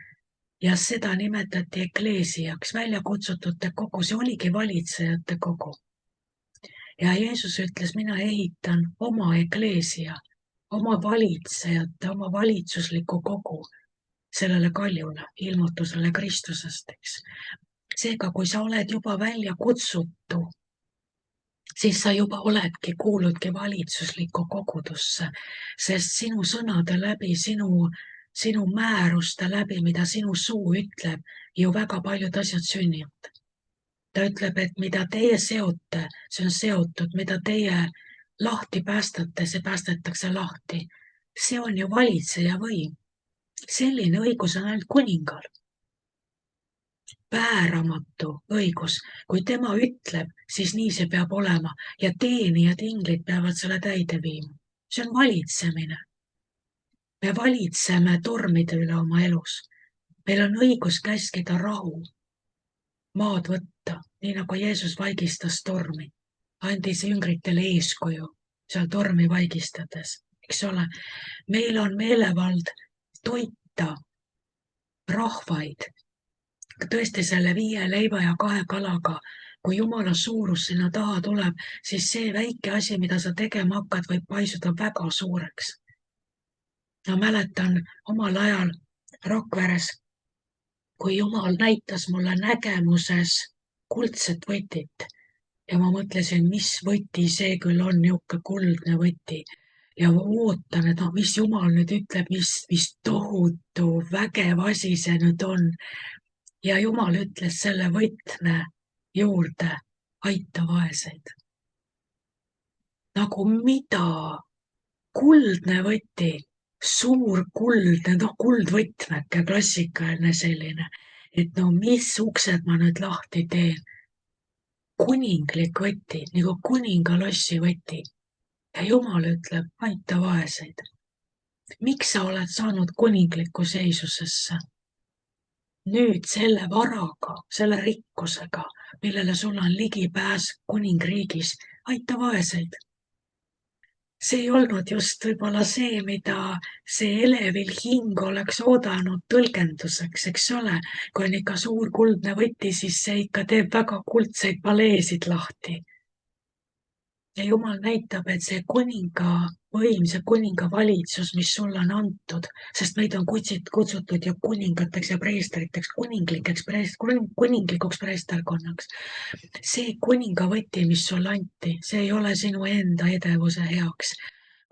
ja seda nimetati ekleesiaks, välja kutsutute kogu, see oligi valitsejate kogu. Ja Jeesus ütles, mina ehitan oma ekleesia, oma valitsejate, oma valitsusliku kogu sellele kaljule, ilmutusele Kristusest, eks. Seega, kui sa oled juba välja kutsutu, siis sa juba oledki, kuuludki valitsuslikku kogudusse, sest sinu sõnade läbi, sinu määruste läbi, mida sinu suu ütleb, ju väga paljud asjad sünnivad. Ta ütleb, et mida teie seote, see on seotud, mida teie lahti päästate, see päästetakse lahti. See on ju valitseja võim. Selline õigus on ainult kuningal. Vääramatu õigus. Kui tema ütleb, siis nii see peab olema ja teenijad, inglid peavad selle täide viima. See on valitsemine. Me valitseme tormide üle oma elus. Meil on õigus käskida rahu, maad võtta, nii nagu Jeesus vaigistas tormi, andis jüngritele eeskuju seal tormi vaigistades, eks ole. Meil on meelevald toita rahvaid, tõesti selle 5 leiva ja 2 kalaga, kui Jumala suurus sinna taha tuleb, siis see väike asi, mida sa tegema hakkad, võib paisuda väga suureks. Ma mäletan omal ajal Rakveres, kui Jumal näitas mulle nägemuses kuldset võtit ja ma mõtlesin, mis võti see küll on, niisugune kuldne võti. Ja ootan, et mis Jumal nüüd ütleb, mis tohutu vägev asi see nüüd on. Ja Jumal ütles selle võtme juurde, aita vaeseid. Nagu mida? Kuldne võti, suur kuldne, kuldvõtmeke, klassikaline selline. Et mis uksed ma nüüd lahti teen? Kuninglik võti, nagu kuningalossi võti. Ja Jumal ütleb, aita vaeseid. Miks sa oled saanud kuninglikku seisusesse? Nüüd selle varaga, selle rikkusega, millele sul on ligipääs kuningriigis, aita vaeseid. See ei olnud just võib-olla see, mida see elevil hing oleks oodanud tõlgenduseks, eks ole. Kui on ikka suur kuldne võti, siis see ikka teeb väga kuldseid paleesid lahti. Ja Jumal näitab, et see kuninga võim, see kuninga valitsus, mis sulle on antud, sest meid on kutsutud ju kuningateks ja preestriteks, kuninglikuks preesterkonnaks. See kuninga võti, mis sulle anti, see ei ole sinu enda edevuse heaks,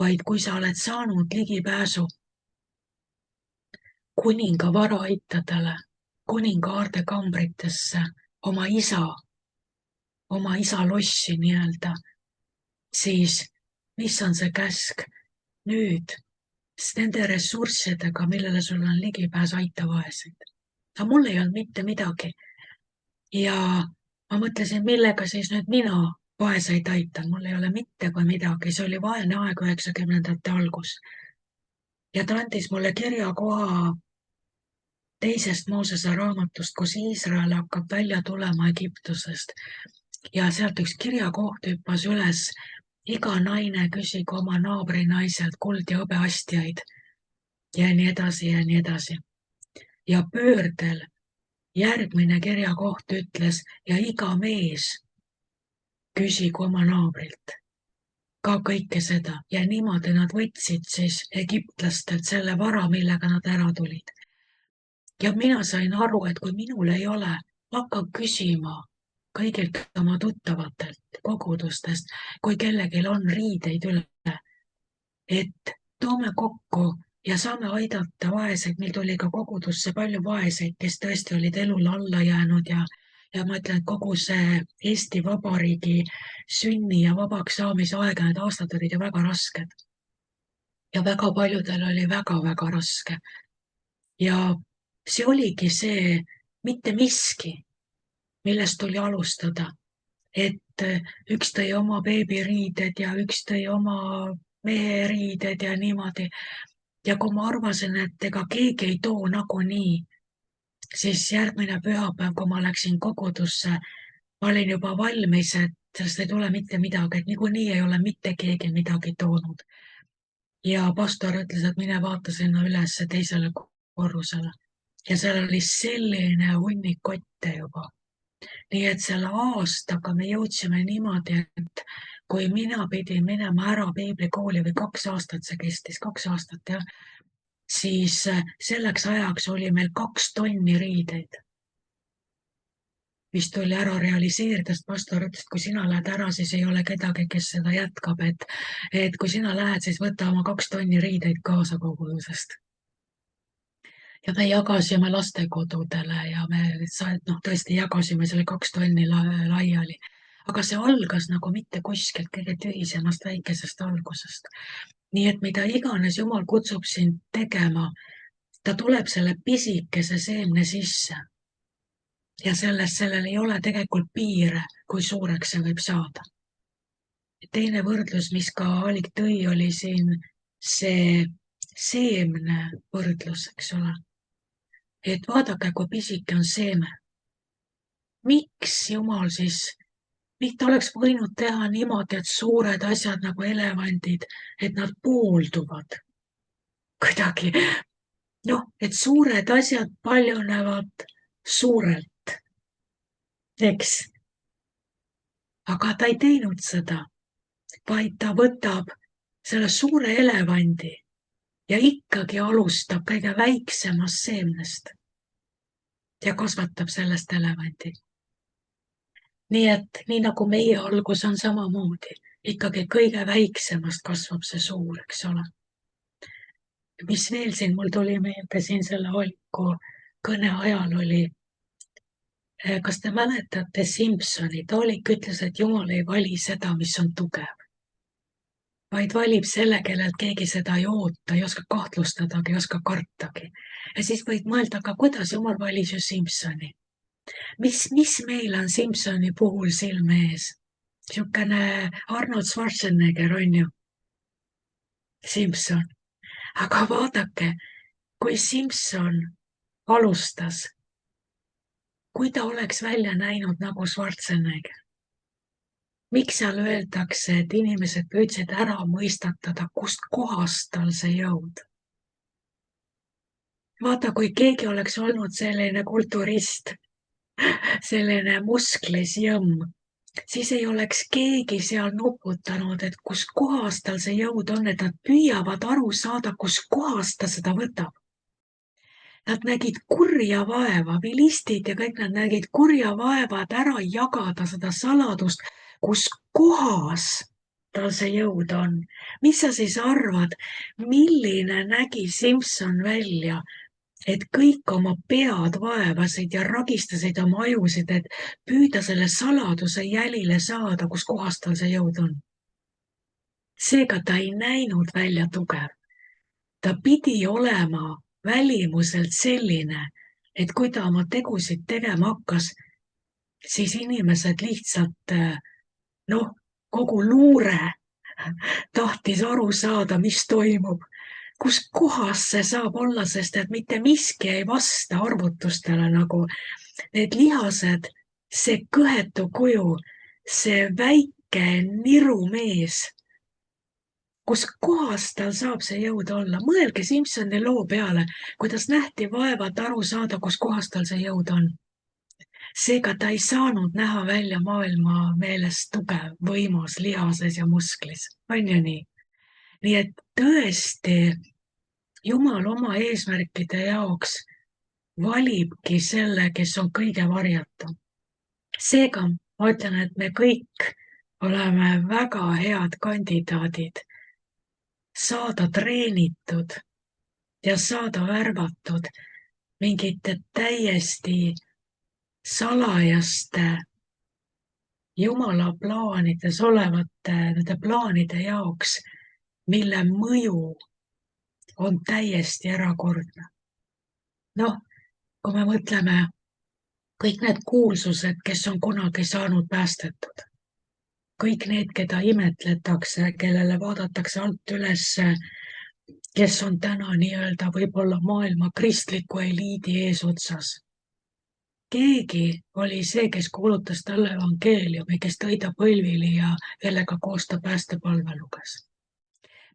vaid kui sa oled saanud ligipääsu kuninga varaaitadele, kuninga aardekambritesse, oma isa lossi nii-öelda, siis mis on see käsk? Nüüd nende ressurssidega, millele sul on ligipääs, aita vaeseid. Aga mul ei olnud mitte midagi. ja ma mõtlesin, millega siis nüüd mina vaeseid aitan, mul ei ole mitte kui midagi, see oli vaene aeg 90ndate algus. Ja ta andis mulle kirjakoha teisest Moosese raamatust, kus Iisrael hakkab välja tulema Egiptusest. Ja sealt üks kirjakoht hüppas üles. Iga naine küsigu oma naabri naiselt kuld- ja hõbeastjaid ja nii edasi ja nii edasi. Ja pöördel järgmine kirjakoht ütles ja iga mees küsigu oma naabrilt ka kõike seda ja niimoodi nad võtsid siis egiptlastelt selle vara, millega nad ära tulid. Ja mina sain aru, et kui minul ei ole, hakka küsima kõigilt oma tuttavatelt kogudustest, kui kellelgi on riideid üle, et toome kokku ja saame aidata vaeseid. Meil tuli ka kogudusse palju vaeseid, kes tõesti olid elule alla jäänud ja ma ütlen, et kogu see Eesti Vabariigi sünni ja vabaks saamise aeg, need aastad olid ju väga rasked. Ja väga paljudel oli väga-väga raske. Ja see oligi see mitte miski, millest tuli alustada, et üks tõi oma beebiriided ja üks tõi oma meheriided ja niimoodi. Ja kui ma arvasin, et ega keegi ei too nagunii, siis järgmine pühapäev, kui ma läksin kogudusse, ma olin juba valmis, et sellest ei tule mitte midagi, et niikuinii ei ole mitte keegi midagi toonud. Ja pastor ütles, et mine vaata sinna üles teisele korrusele. Ja seal oli selline hunnik kotte juba. Nii et selle aastaga me jõudsime niimoodi, et kui mina pidin minema ära piiblikooli või 2 aastat see kestis, 2 aastat jah, siis selleks ajaks oli meil 2 tonni riideid, mis tuli ära realiseerida, sest pastor ütles, et kui sina lähed ära, siis ei ole kedagi, kes seda jätkab, et kui sina lähed, siis võta oma 2 tonni riideid kaasa kogudusest. Ja me jagasime lastekodudele ja me tõesti jagasime selle 2 tonni laiali. Aga see algas nagu mitte kuskilt kõige tühisemast väikesest algusest. Nii et mida iganes Jumal kutsub sind tegema, ta tuleb selle pisikese seemne sisse. Ja sellel ei ole tegelikult piire, kui suureks see võib saada. Teine võrdlus, mis ka Aalik tõi, oli siin see seemne võrdlus, eks ole. Et vaadake, kui pisike on seeme. Miks Jumal siis, miks ta oleks võinud teha niimoodi, et suured asjad nagu elevandid, et nad poolduvad kuidagi. Et suured asjad paljunevad suurelt, eks. Aga ta ei teinud seda, vaid ta võtab selle suure elevandi ja ikkagi alustab kõige väiksemast seemnest ja kasvatab sellest elevandi. Nii et nii nagu meie algus on samamoodi, ikkagi kõige väiksemast kasvab see suur, eks ole. Mis veel siin mul tuli meelde siin selle Aaliku kõne ajal oli, kas te mäletate Simsonit? Aalik ütles, et Jumal ei vali seda, mis on tugev, vaid valib selle, kellelt keegi seda ei oota, ei oska kahtlustadagi, ei oska kartagi. Ja siis võid mõelda, aga kuidas Jumal valis ju Simsoni? Mis meil on Simsoni puhul silme ees? Siukene Arnold Schwarzenegger on ju, Simson. Aga vaadake, kui Simson alustas, kui ta oleks välja näinud nagu Schwarzenegger. Miks seal öeldakse, et inimesed püüdsid ära mõistatada, kust kohast tal see jõud? Vaata, kui keegi oleks olnud selline kulturist, selline musklis jõmm, siis ei oleks keegi seal nuputanud, et kus kohas tal see jõud on, et nad püüavad aru saada, kus kohas ta seda võtab. Nad nägid kurja vaeva, vilistid ja kõik nad nägid kurja vaeva, et ära jagada seda saladust, kus kohas tal see jõud on. Mis sa siis arvad, milline nägi Simson välja, et kõik oma pead vaevasid ja ragistasid oma ajusid, et püüda selle saladuse jälile saada, kus kohas tal see jõud on. Seega ta ei näinud välja tugev. Ta pidi olema välimuselt selline, et kui ta oma tegusid tegema hakkas, siis inimesed lihtsalt noh, kogu luure tahtis aru saada, mis toimub. Kus kohas see saab olla, sest et mitte miski ei vasta arvutustele nagu need lihased, see kõhetu kuju, see väike nirumees. Kus kohas tal saab see jõud olla? Mõelge Simsoni loo peale, kuidas nähti vaeva, et aru saada, kus kohas tal see jõud on. Seega ta ei saanud näha välja maailma meelest tugev, võimas, lihases ja musklis. On ju nii? Nii et tõesti, Jumal oma eesmärkide jaoks valibki selle, kes on kõige varjatum. Seega ma ütlen, et me kõik oleme väga head kandidaadid saada treenitud ja saada värvatud mingite täiesti salajaste Jumala plaanides olevate nende plaanide jaoks, mille mõju on täiesti erakordne. Noh, kui me mõtleme kõik need kuulsused, kes on kunagi saanud päästetud, kõik need, keda imetletakse, kellele vaadatakse alt üles, kes on täna nii-öelda võib-olla maailma kristliku eliidi eesotsas. Keegi oli see, kes kuulutas talle evangeeliumi, kes tõi ta põlvili ja kellega koos ta päästepalve luges.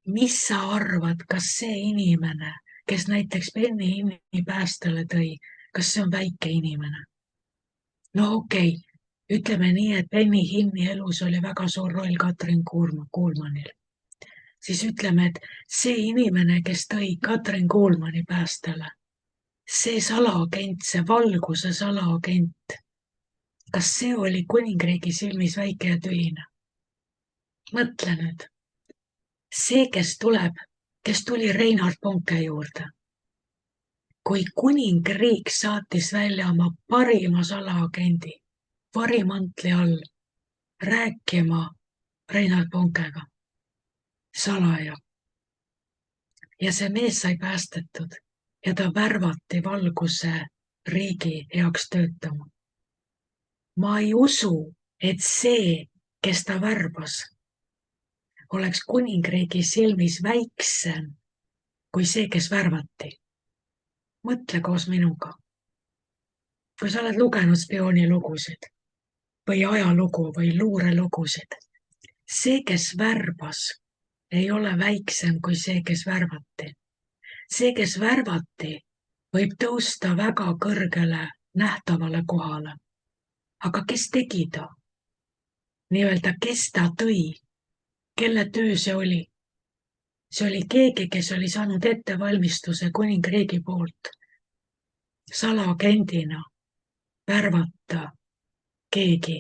Mis sa arvad, kas see inimene, kes näiteks Benny Hinni päästele tõi, kas see on väike inimene? No okei, ütleme nii, et Benny Hinni elus oli väga suur roll Katrin Kuulmanil. Siis ütleme, et see inimene, kes tõi Katrin Kuulmani päästele, see salaagent, see valguse salaagent, kas see oli kuningriigi silmis väike ja tühine? Mõtle nüüd. See, kes tuli Reinhard Bonke juurde. Kui kuningriik saatis välja oma parima salaagendi, varimantli all, rääkima Reinhard Bonkega. Salaja. Ja see mees sai päästetud ja ta värvati valguse riigi heaks töötama. Ma ei usu, et see, kes ta värbas, oleks kuningriigi silmis väiksem kui see, kes värvati. Mõtle koos minuga. Kui sa oled lugenud spioonilugusid või ajalugu või luurelugusid, see, kes värbas, ei ole väiksem kui see, kes värvati. See, kes värvati, võib tõusta väga kõrgele nähtavale kohale. Aga kes tegi ta? Nii-öelda, kes ta tõi? Kelle töö see oli? See oli keegi, kes oli saanud ettevalmistuse kuningriigi poolt. Salaagendina värvata keegi,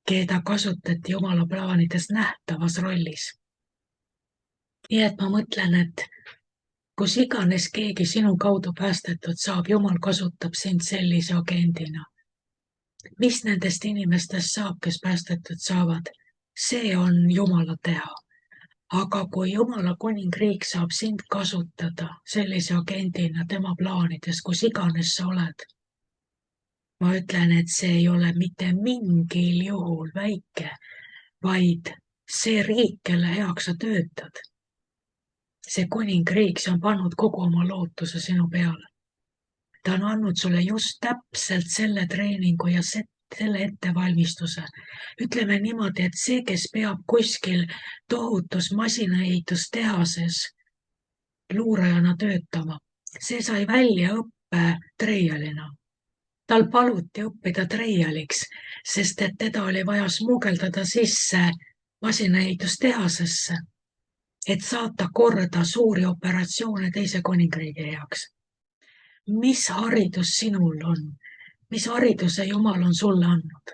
keda kasutati Jumala plaanides nähtavas rollis. Nii et ma mõtlen, et kus iganes keegi sinu kaudu päästetud saab, Jumal kasutab sind sellise agendina. Mis nendest inimestest saab, kes päästetud saavad? See on Jumala teha. Aga kui Jumala kuningriik saab sind kasutada sellise agendina tema plaanides, kus iganes sa oled, ma ütlen, et see ei ole mitte mingil juhul väike, vaid see riik, kelle heaks sa töötad. See kuningriik, see on pannud kogu oma lootuse sinu peale. Ta on andnud sulle just täpselt selle treeningu ja selle ettevalmistuse. Ütleme niimoodi, et see, kes peab kuskil tohutus masinaehitustehases luurajana töötama, see sai välja õppe treialina. Tal paluti õppida treialiks, sest et teda oli vaja smugeldada sisse masinaehitustehasesse, et saata korda suuri operatsioone teise kuningriigi heaks. Mis haridus sinul on? Mis hariduse Jumal on sulle andnud?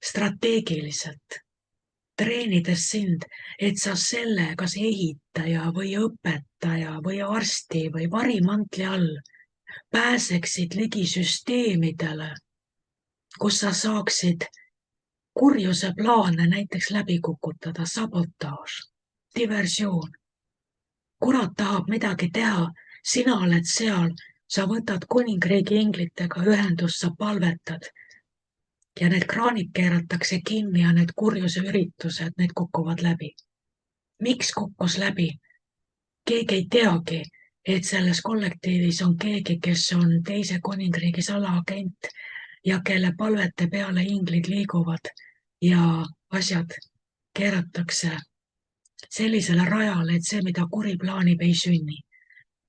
Strateegiliselt, treenides sind, et sa selle kas ehitaja või õpetaja või arsti või varimantli all pääseksid ligi süsteemidele, kus sa saaksid kurjuse plaane näiteks läbi kukutada, sabotaaž, diversioon. Kurat tahab midagi teha, sina oled seal, sa võtad kuningriigi inglitega ühendust, sa palvetad. ja need kraanid keeratakse kinni ja need kurjuse üritused, need kukuvad läbi. Miks kukkus läbi? Keegi ei teagi, et selles kollektiivis on keegi, kes on teise kuningriigi salaagent ja kelle palvete peale inglid liiguvad ja asjad keeratakse sellisele rajale, et see, mida kuri plaanib, ei sünni.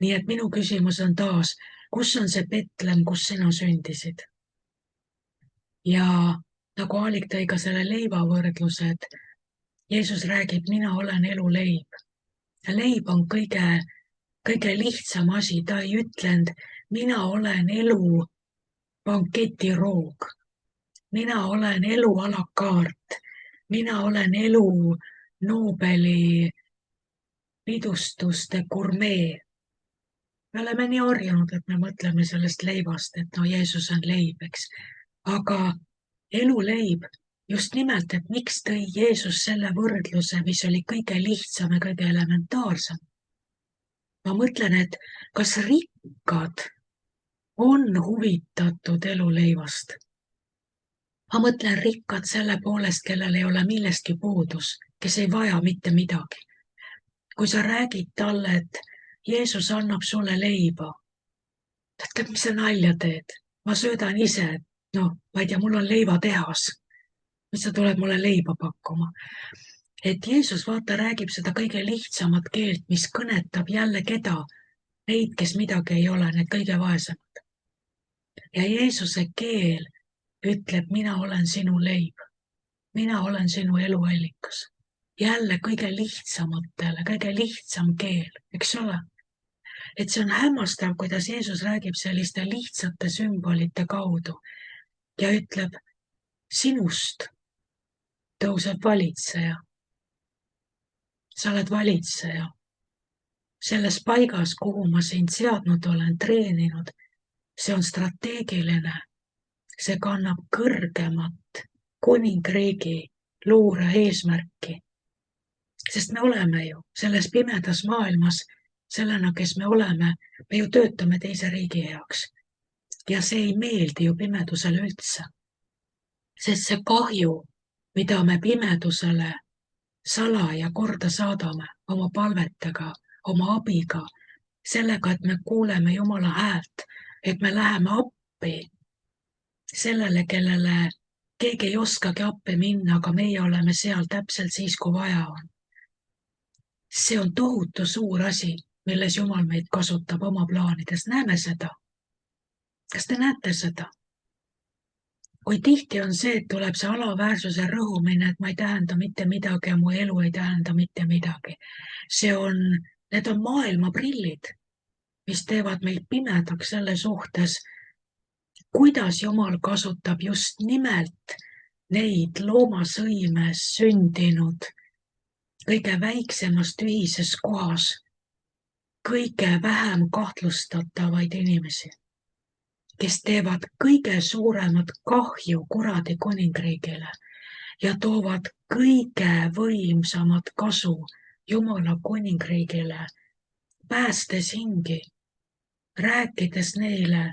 Nii et minu küsimus on taas, kus on see Betlem, kus sina sündisid? Ja nagu Aalik tõi ka selle leivavõrdluse, et Jeesus räägib, mina olen eluleib. Ja leib on kõige lihtsam asi, ta ei ütlenud, mina olen elu banketiroog, mina olen elu a la carte, mina olen elu Nobeli pidustuste gurmee. Me oleme nii harjunud, et me mõtleme sellest leivast, et no Jeesus on leib, eks. Aga eluleib just nimelt, et miks tõi Jeesus selle võrdluse, mis oli kõige lihtsam ja kõige elementaarsem. Ma mõtlen, et kas rikkad on huvitatud eluleivast? Ma mõtlen rikkad selle poolest, kellel ei ole millestki puudus, kes ei vaja mitte midagi. Kui sa räägid talle, et Jeesus annab sulle leiba, ta ütleb, mis sa nalja teed? Ma söödan ise, noh, ma ei tea, mul on leivatehas. Mis sa tuled mulle leiba pakkuma? Et Jeesus vaata räägib seda kõige lihtsamat keelt, mis kõnetab jälle keda? Neid, kes midagi ei ole, need kõige vaesemad. Ja Jeesuse keel ütleb, mina olen sinu leib. Mina olen sinu eluallikas. Jälle kõige lihtsamatele, kõige lihtsam keel, eks ole? Et see on hämmastav, kuidas Jeesus räägib selliste lihtsate sümbolite kaudu ja ütleb, sinust tõuseb valitseja. Sa oled valitseja. Selles paigas, kuhu ma sind seadnud olen, treeninud, see on strateegiline. See kannab kõrgemat kuningriigi luure eesmärki. Sest me oleme ju selles pimedas maailmas, sellena, kes me oleme, me ju töötame teise riigi heaks. Ja see ei meeldi ju pimedusele üldse. Sest see kahju, mida me pimedusele salaja korda saadame oma palvetega, oma abiga, sellega, et me kuuleme Jumala häält, et me läheme appi sellele, kellele keegi ei oskagi appi minna, aga meie oleme seal täpselt siis, kui vaja on. See on tohutu suur asi, milles Jumal meid kasutab oma plaanides. Näeme seda. Kas te näete seda? Kui tihti on see, et tuleb see alaväärsuse rõhumine, et ma ei tähenda mitte midagi ja mu elu ei tähenda mitte midagi. Need on maailma prillid, mis teevad meid pimedaks selle suhtes, kuidas Jumal kasutab just nimelt neid loomasõimes sündinud kõige väiksemas tühises kohas kõige vähem kahtlustatavaid inimesi, kes teevad kõige suuremat kahju kuradi kuningriigile ja toovad kõige võimsamat kasu Jumala kuningriigile, päästes hingi, rääkides neile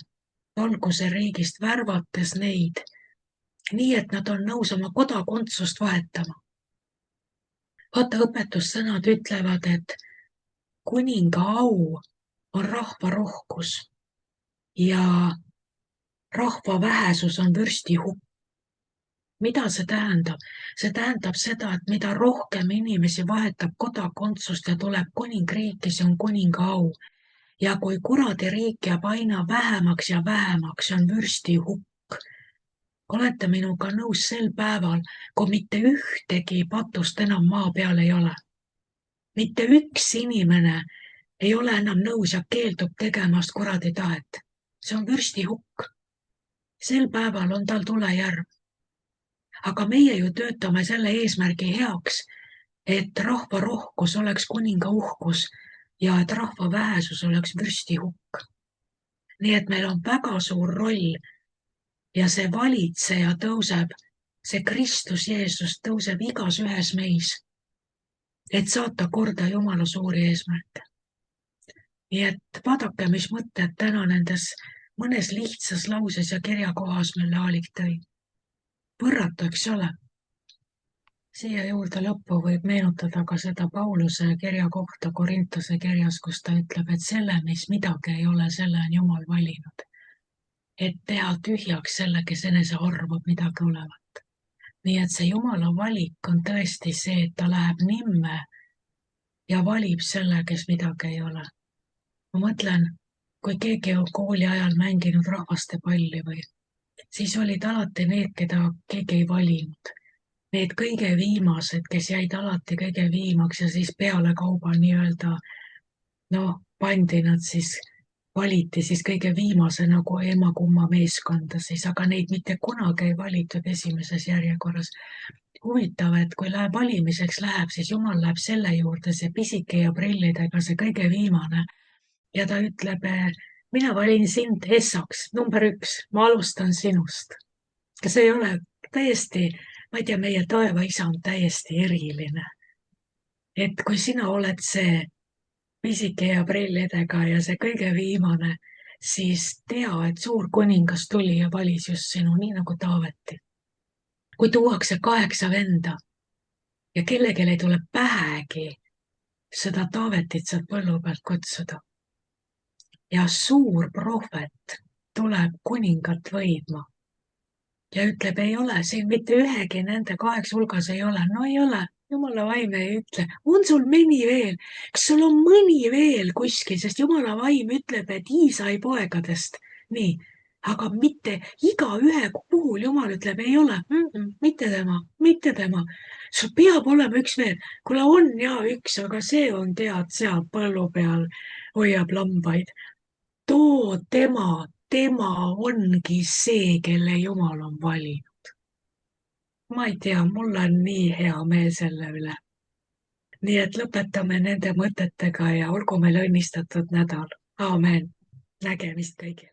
valguse riigist, värvates neid, nii et nad on nõus oma kodakondsust vahetama. Vaata, õpetussõnad ütlevad, et kuninga au on rahva rohkus ja rahva vähesus on vürsti hukk. Mida see tähendab? See tähendab seda, et mida rohkem inimesi vahetab kodakondsust ja tuleb kuningriiki, see on kuninga au. Ja kui kuradi riik jääb aina vähemaks ja vähemaks, see on vürsti hukk. Olete minuga nõus sel päeval, kui mitte ühtegi patust enam maa peal ei ole. Mitte üks inimene ei ole enam nõus ja keeldub tegemast kuradi tahet. See on vürsti hukk. Sel päeval on tal tulejärg. Aga meie ju töötame selle eesmärgi heaks, et rahva rohkus oleks kuninga uhkus ja et rahva vähesus oleks vürsti hukk. Nii et meil on väga suur roll ja see valitseja tõuseb, see Kristus Jeesus tõuseb igas ühes meis, et saata korda Jumala suuri eesmärke. Nii et vaadake, mis mõtted täna nendes mõnes lihtsas lauses ja kirjakohas meile Aalik tõi. võrratu, eks ole. Siia juurde lõppu võib meenutada ka seda Pauluse kirja kohta Korintuse kirjas, kus ta ütleb, et selle, mis midagi ei ole, selle on Jumal valinud. Et teha tühjaks selle, kes enese arvab midagi olevat. Nii et see Jumala valik on tõesti see, et ta läheb nimme ja valib selle, kes midagi ei ole. Ma mõtlen, kui keegi on kooli ajal mänginud rahvastepalli või, siis olid alati need, keda keegi ei valinud. Need kõige viimased, kes jäid alati kõige viimaks ja siis pealekauba nii-öelda, pandi nad siis, valiti siis kõige viimase nagu ema-kumma meeskonda siis, aga neid mitte kunagi ei valitud esimeses järjekorras. Huvitav, et kui läheb valimiseks läheb, siis Jumal läheb selle juurde, see pisike ja prillidega, see kõige viimane. Ja ta ütleb, mina valin sind Essaks, number 1, ma alustan sinust. Kas ei ole täiesti, ma ei tea, meie taevaisa on täiesti eriline. Et kui sina oled see pisike ja prillidega ja see kõige viimane, siis tea, et suur kuningas tuli ja valis just sinu, nii nagu Taaveti. Kui tuuakse 8 venda ja kellelegi ei tule pähegi seda Taavetit sealt põllu pealt kutsuda. Ja suur prohvet tuleb kuningat võidma ja ütleb, ei ole, siin mitte ühegi nende 8 hulgas ei ole. No ei ole, Jumala vaim ei ütle. On sul mõni veel? Kas sul on mõni veel kuskil, sest Jumala vaim ütleb, et Iisai poegadest. Nii, aga mitte igaühe puhul Jumal ütleb, ei ole, mitte tema, mitte tema. Sul peab olema üks veel. Kuule on ja üks, aga see on tead seal põllu peal, hoiab lambaid. Too tema ongi see, kelle Jumal on valinud. Ma ei tea, mul on nii hea meel selle üle. Nii et lõpetame nende mõtetega ja olgu meil õnnistatud nädal. Aamen. Nägemist kõigile.